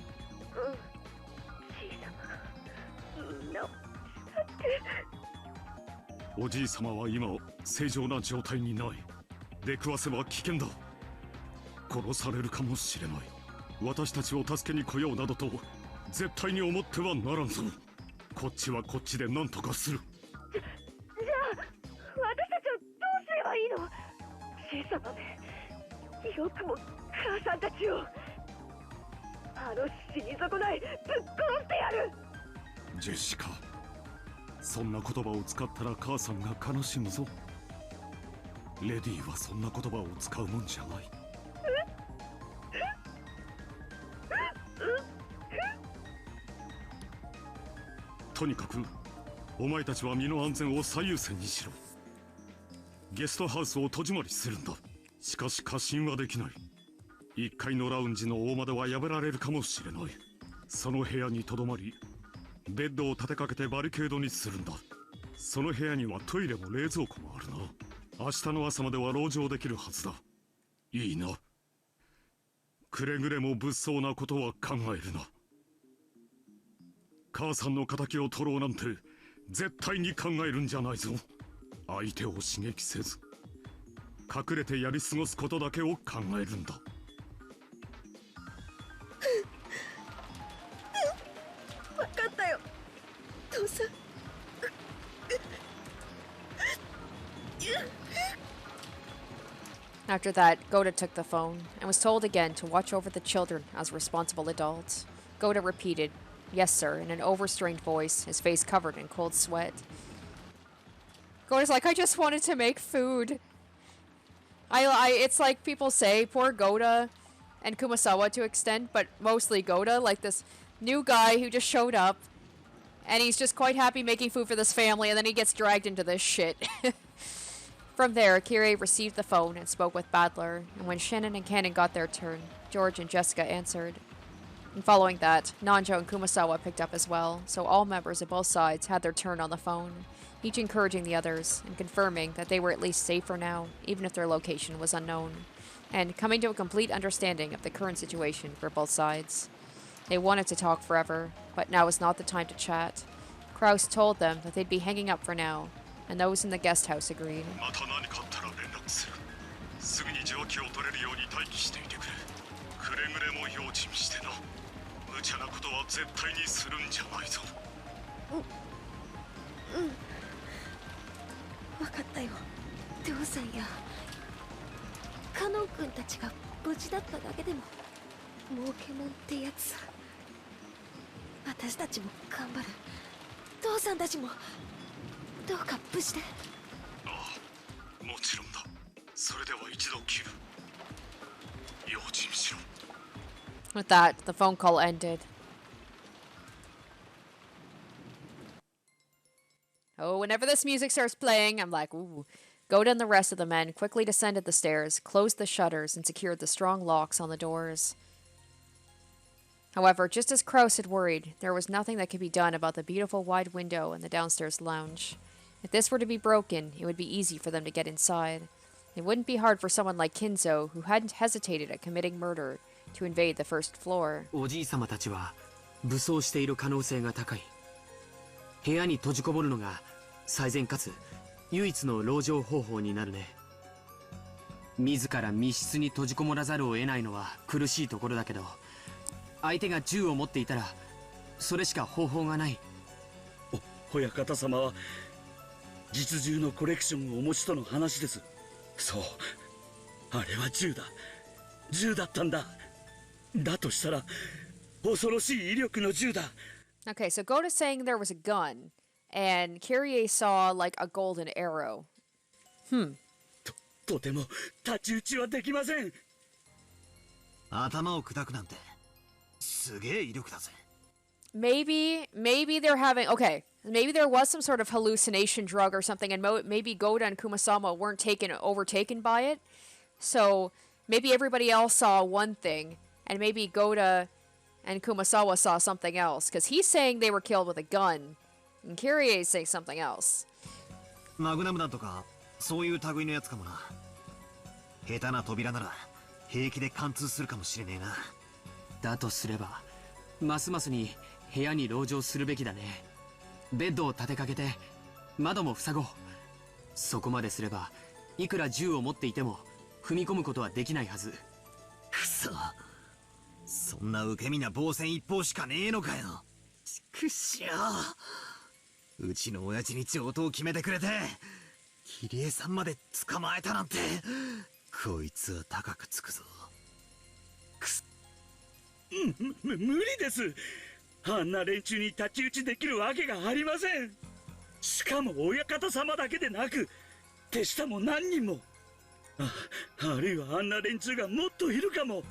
おじい様は今正常な状態にない。出くわせは危険だ。殺されるかもしれない。私たちを助けに来ようなどと絶対に思ってはならんぞ。こっちはこっちで何とかする。
じゃあ私たちはどうすればいいの？小さなめ、よくも母さんたちを。あの死に損ないぶっ殺してやる。
ジェシカ、そんな言葉を使ったら母さんが悲しむぞ。レディーはそんな言葉を使うもんじゃない。とにかくお前たちは身の安全を最優先にしろ。ゲストハウスを戸締まりするんだ。しかし過信はできない。1階のラウンジの大窓は破られるかもしれない。その部屋にとどまり、ベッドを立てかけてバリケードにするんだ。その部屋にはトイレも冷蔵庫もあるな。明日の朝までは籠城できるはずだ。いいな。くれぐれも物騒なことは考えるな。母さんの仇を取ろうなんて絶対に考えるんじゃないぞ。相手を刺激せず隠れてやり過ごすことだけを考えるんだ。
分かったよ、父さん。
After that, Goda took the phone and was told again to watch over the children as responsible adults. Goda repeated, "Yes, sir," in an overstrained voice, his face covered in cold sweat. Goda's like, I just wanted to make food. It's like people say, poor Goda and Kumasawa to extent, but mostly Goda, like this new guy who just showed up, and he's just quite happy making food for this family, and then he gets dragged into this shit. From there, Kirei received the phone and spoke with Badler, and when Shannon and Cannon got their turn, George and Jessica answered. And following that, Nanjo and Kumasawa picked up as well, so all members of both sides had their turn on the phone, each encouraging the others and confirming that they were at least safe for now, even if their location was unknown. and coming to a complete understanding of the current situation for both sides. They wanted to talk forever, but now was not the time to chat. Kraus told them that they'd be hanging up for now, and those in the guest house agreed.
また何かあったら連絡する。すぐに受話器を取れるように待機していてくれ。くれぐれも用心してな。無茶なことは絶対にするんじゃないぞ。
分かったよ。父さんやカノン君たちが無事だっただけでも儲けもんってやつさ。私たちも頑張る。父さんたちもどうか無事で。
ああ、もちろんだ。それでは一度切る。用心しろ。
With that, the phone call ended. Oh, whenever this music starts playing, I'm like, ooh. Goda and the rest of the men quickly descended the stairs, closed the shutters, and secured the strong locks on the doors. However, just as Kraus had worried, there was nothing that could be done about the beautiful wide window in the downstairs lounge. If this were to be broken, it would be easy for them to get inside. It wouldn't be hard for someone like Kinzo, who hadn't hesitated at committing murder, to invade the first floor.
おじい様たちは武装している可能性が高い。部屋に閉じこもるのが最善かつ唯一の籠城方法になるね。自ら密室に閉じこもらざるを得ないのは苦しいところだけど、相手が銃を持っていたらそれしか方法がない。
親方様は実銃のコレクションをお持ちとの話です。そう、あれは銃だ。銃だったんだ。だとしたら恐ろしい威力の銃だ。
Okay, so Goda's saying there was a gun, and Kyrie saw, like, a golden arrow.
とても太刀打ちはできません。
頭を砕くなんてすげえ威力だぜ。
Maybe they're having, okay, maybe there was some sort of hallucination drug or something, and maybe Goda and Kumasama weren't overtaken by it. So maybe everybody else saw one thing, and maybe Goda and Kumasawa saw something else, because he's saying they were killed with a gun, and Kyrie is saying something else.
マグナム弾とかそういう類のやつかもな。下手な扉なら平気で貫通するかもしれねえな。
だとすればますますに部屋に籠城するべきだね。ベッドを立てかけて窓も塞ごう。そこまですればいくら銃を持っていても踏み込むことはできないはず。
くそ、そんな受け身な防戦一方しかねえのかよ。ちくしょう。うちの親父に上等を決めてくれて桐江さんまで捕まえたなんて、こいつは高くつくぞ。
無理です。あんな連中に太刀打ちできるわけがありません。しかも親方様だけでなく手下も何人も。あるいはあんな連中がもっといるかも。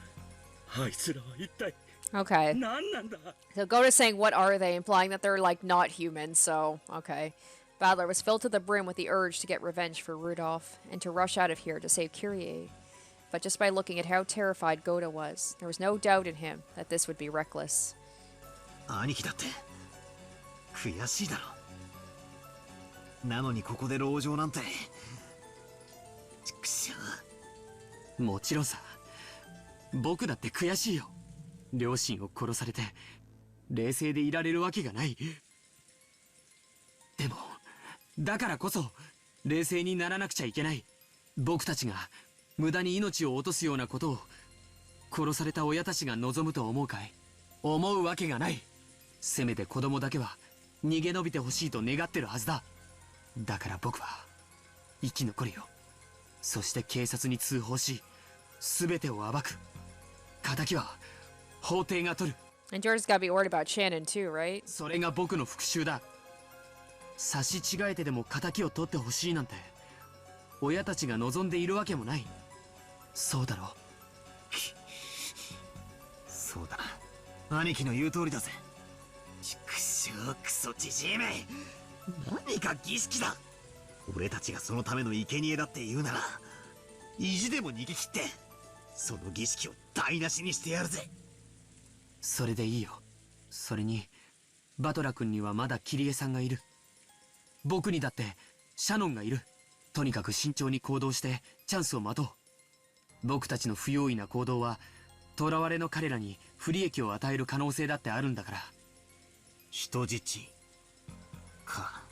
あいつらは一体
Okay.
何なんだ。
So Goda's saying, what are they? Implying that they're, like, not human, so, okay. Badler was filled to the brim with the urge to get revenge for Rudolph, and to rush out of here to save Kyrie. But just by looking at how terrified Goda was, there was no doubt in him that this would be reckless.
兄貴だって悔しいだろ。なのにここで籠城なんて。ちくしょ
もちろんさ。僕だって悔しいよ。両親を殺されて冷静でいられるわけがない。でもだからこそ冷静にならなくちゃいけない。僕たちが無駄に命を落とすようなことを殺された親たちが望むと思うかい？思うわけがない。せめて子供だけは逃げ延びてほしいと願ってるはずだ。だから僕は生き残るよ。そして警察に通報し全てを暴く。仇は法廷が取る。
And George's gotta be worried about Shannon too, right?
それが僕の復讐だ。差し違えてでも仇を取ってほしいなんて親たちが望んでいるわけもない。そうだろう。
そうだな。兄貴の言う通りだぜ。ちくしょう、クソじじいめ。何が儀式だ。俺たちがそのための生贄だって言うなら意地でも逃げ切ってその儀式を台無しにしてやるぜ。
それでいいよ。それにバトラ君にはまだ桐江さんがいる。僕にだってシャノンがいる。とにかく慎重に行動してチャンスを待とう。僕たちの不用意な行動は囚われの彼らに不利益を与える可能性だってあるんだから。
人質か。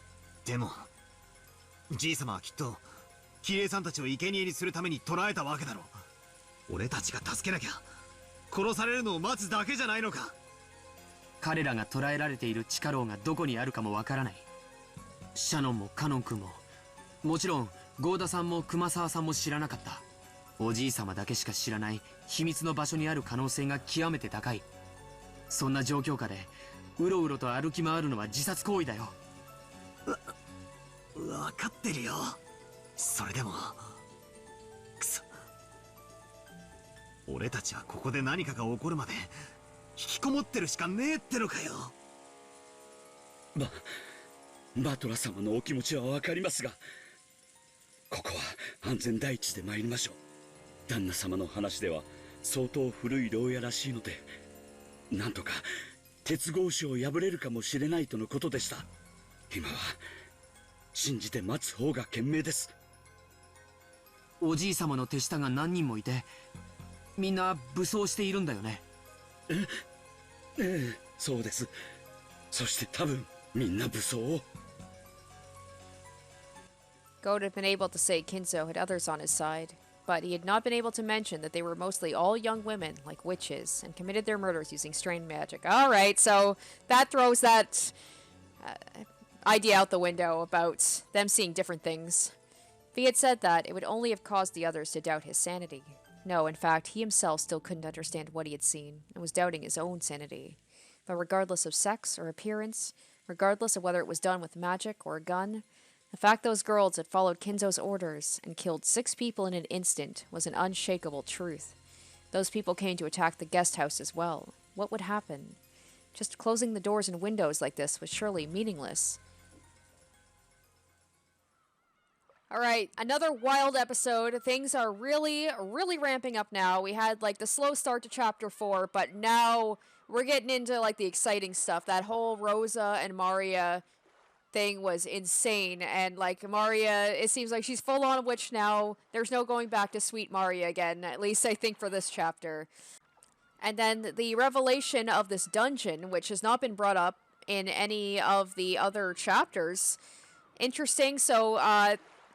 でもじい様はきっとキリエさんたちを生贄にするために捕らえたわけだろう。俺たちが助けなきゃ殺されるのを待つだけじゃないのか。
彼らが捕らえられている地下牢がどこにあるかもわからない。シャノンもカノン君も、もちろんゴーダさんも熊沢さんも知らなかった。おじい様だけしか知らない秘密の場所にある可能性が極めて高い。そんな状況下でうろうろと歩き回るのは自殺行為だよ。
分かってるよ。それでもくそ、俺たちはここで何かが起こるまで引きこもってるしかねえってのかよ。
バトラ様のお気持ちは分かりますが、ここは安全第一で参りましょう。旦那様の話では相当古い牢屋らしいので、なんとか鉄格子を破れるかもしれないとのことでした。今は信じて待つ方が賢明です。
おじい様の手下が何人もいて、みんな武装しているんだよね。
ええ、そうです。そして多分みんな武装を。
Goat had been able to say Kinzo had others on his side, but he had not been able to mention that they were mostly all young women, like witches, and committed their murders using strange magic. Alright, so that throws that idea out the window about them seeing different things. If he had said that, it would only have caused the others to doubt his sanity. No, in fact, he himself still couldn't understand what he had seen, and was doubting his own sanity. But regardless of sex or appearance, regardless of whether it was done with magic or a gun, the fact those girls had followed Kinzo's orders and killed 6 people in an instant was an unshakable truth. Those people came to attack the guest house as well. What would happen? Just closing the doors and windows like this was surely meaningless. Alright, another wild episode. Things are really ramping up now. We had like the slow start to chapter 4, but now we're getting into like the exciting stuff. That whole Rosa and Maria thing was insane, and like Maria, it seems like she's full on witch now. There's no going back to sweet Maria again, at least I think for this chapter. And then the revelation of this dungeon, which has not been brought up in any of the other chapters. Interesting. So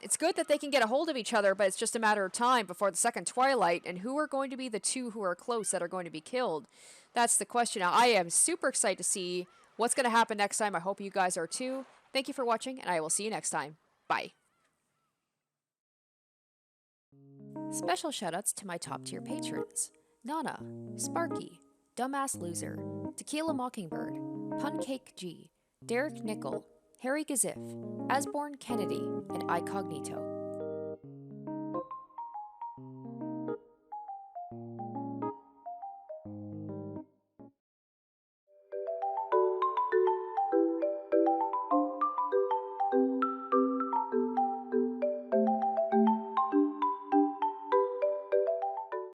it's good that they can get a hold of each other, but it's just a matter of time before the second Twilight, and who are going to be the 2 who are close that are going to be killed? That's the question. Now, I am super excited to see what's going to happen next time. I hope you guys are too. Thank you for watching, and I will see you next time. Bye. Special shoutouts to my top tier patrons: Nana, Sparky, Dumbass Loser, Tequila Mockingbird, Puncake G, Derek Nickel, Harry Gazif, Asborn Kennedy, and Icognito.